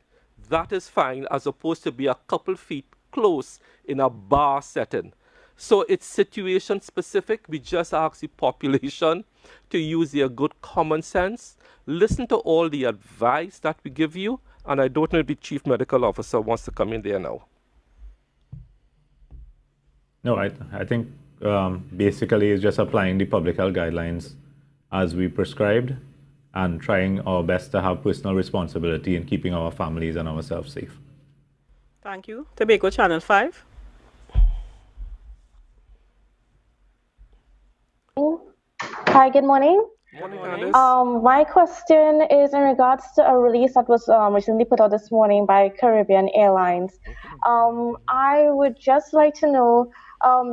that is fine, as opposed to be a couple feet close in a bar setting. So it's situation specific. We just ask the population to use their good common sense, listen to all the advice that we give you, and I don't know if the chief medical officer wants to come in there now. No, I think basically it's just applying the public health guidelines as we prescribed and trying our best to have personal responsibility in keeping our families and ourselves safe. Thank you. Tobago Channel 5. Hi, good morning. Morning. My question is in regards to a release that was recently put out this morning by Caribbean Airlines. I would just like to know,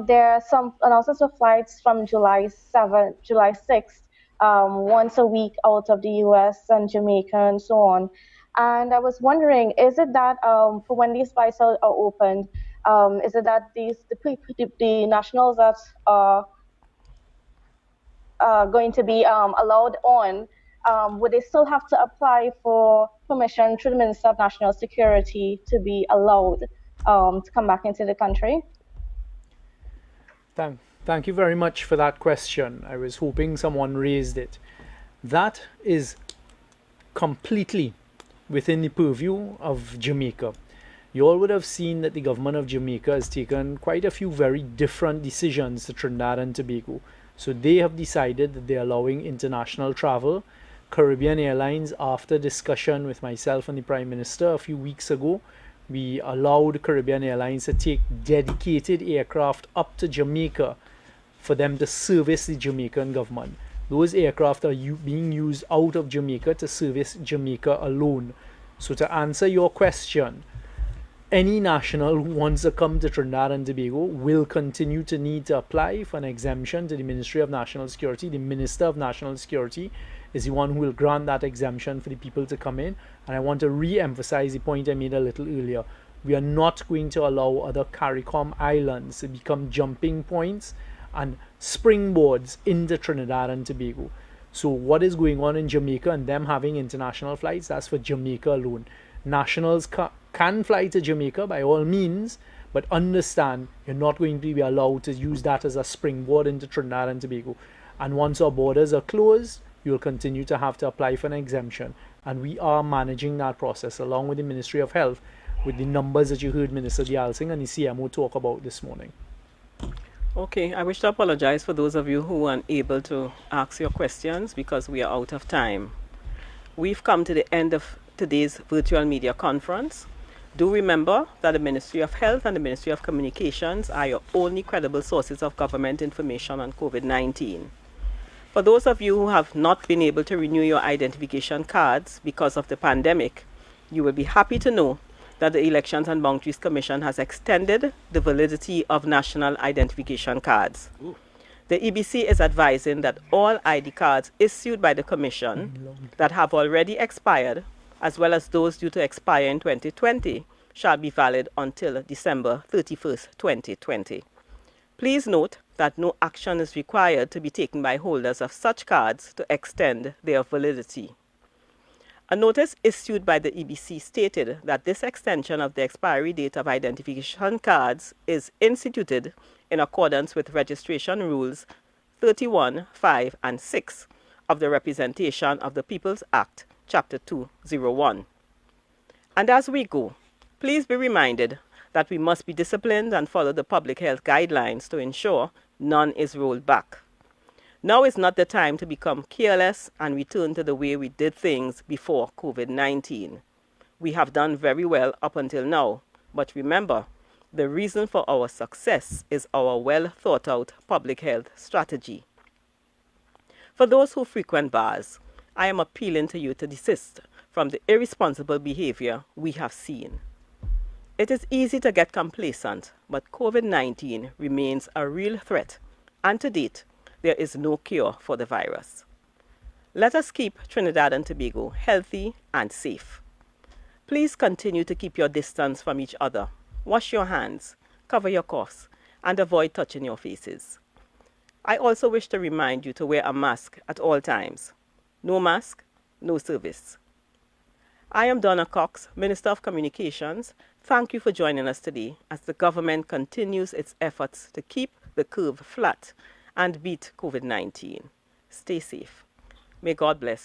there are some announcements for flights from July 6th, once a week out of the US and Jamaica and so on. And I was wondering, is it that for when these flights are opened, is it that the nationals that are going to be allowed on, would they still have to apply for permission through the Minister of National Security to be allowed to come back into the country? Thank you very much for that question. I was hoping someone raised it. That is completely within the purview of Jamaica. You all would have seen that the government of Jamaica has taken quite a few very different decisions to Trinidad and Tobago. So they have decided that they're allowing international travel. Caribbean Airlines, after discussion with myself and the Prime Minister a few weeks ago, we allowed Caribbean Airlines to take dedicated aircraft up to Jamaica for them to service the Jamaican government. Those aircraft are being used out of Jamaica to service Jamaica alone. So to answer your question, any national who wants to come to Trinidad and Tobago will continue to need to apply for an exemption to the Ministry of National Security. The Minister of National Security is the one who will grant that exemption for the people to come in. And I want to re-emphasize the point I made a little earlier. We are not going to allow other CARICOM islands to become jumping points and springboards into Trinidad and Tobago. So what is going on in Jamaica and them having international flights, that's for Jamaica alone. Nationals can fly to Jamaica by all means, but understand you're not going to be allowed to use that as a springboard into Trinidad and Tobago. And once our borders are closed, you'll continue to have to apply for an exemption. And we are managing that process along with the Ministry of Health with the numbers that you heard Minister Dialsing and the CMO talk about this morning. Okay, I wish to apologize for those of you who weren't able to ask your questions because we are out of time. We've come to the end of today's virtual media conference. Do remember that the Ministry of Health and the Ministry of Communications are your only credible sources of government information on COVID-19. For those of you who have not been able to renew your identification cards because of the pandemic, you will be happy to know that the Elections and Boundaries Commission has extended the validity of national identification cards. Ooh. The EBC is advising that all ID cards issued by the Commission that have already expired, as well as those due to expire in 2020, shall be valid until December 31st, 2020. Please note that no action is required to be taken by holders of such cards to extend their validity. A notice issued by the EBC stated that this extension of the expiry date of identification cards is instituted in accordance with Registration Rules 31, 5, and 6 of the Representation of the People's Act, Chapter 201. And as we go, please be reminded that we must be disciplined and follow the public health guidelines to ensure none is rolled back. Now is not the time to become careless and return to the way we did things before COVID-19. We have done very well up until now, but remember, the reason for our success is our well-thought-out public health strategy. For those who frequent bars, I am appealing to you to desist from the irresponsible behavior we have seen. It is easy to get complacent, but COVID-19 remains a real threat, and to date, there is no cure for the virus. Let us keep Trinidad and Tobago healthy and safe. Please continue to keep your distance from each other. Wash your hands, cover your coughs, and avoid touching your faces. I also wish to remind you to wear a mask at all times. No mask, no service. I am Donna Cox, Minister of Communications. Thank you for joining us today as the government continues its efforts to keep the curve flat and beat COVID-19. Stay safe. May God bless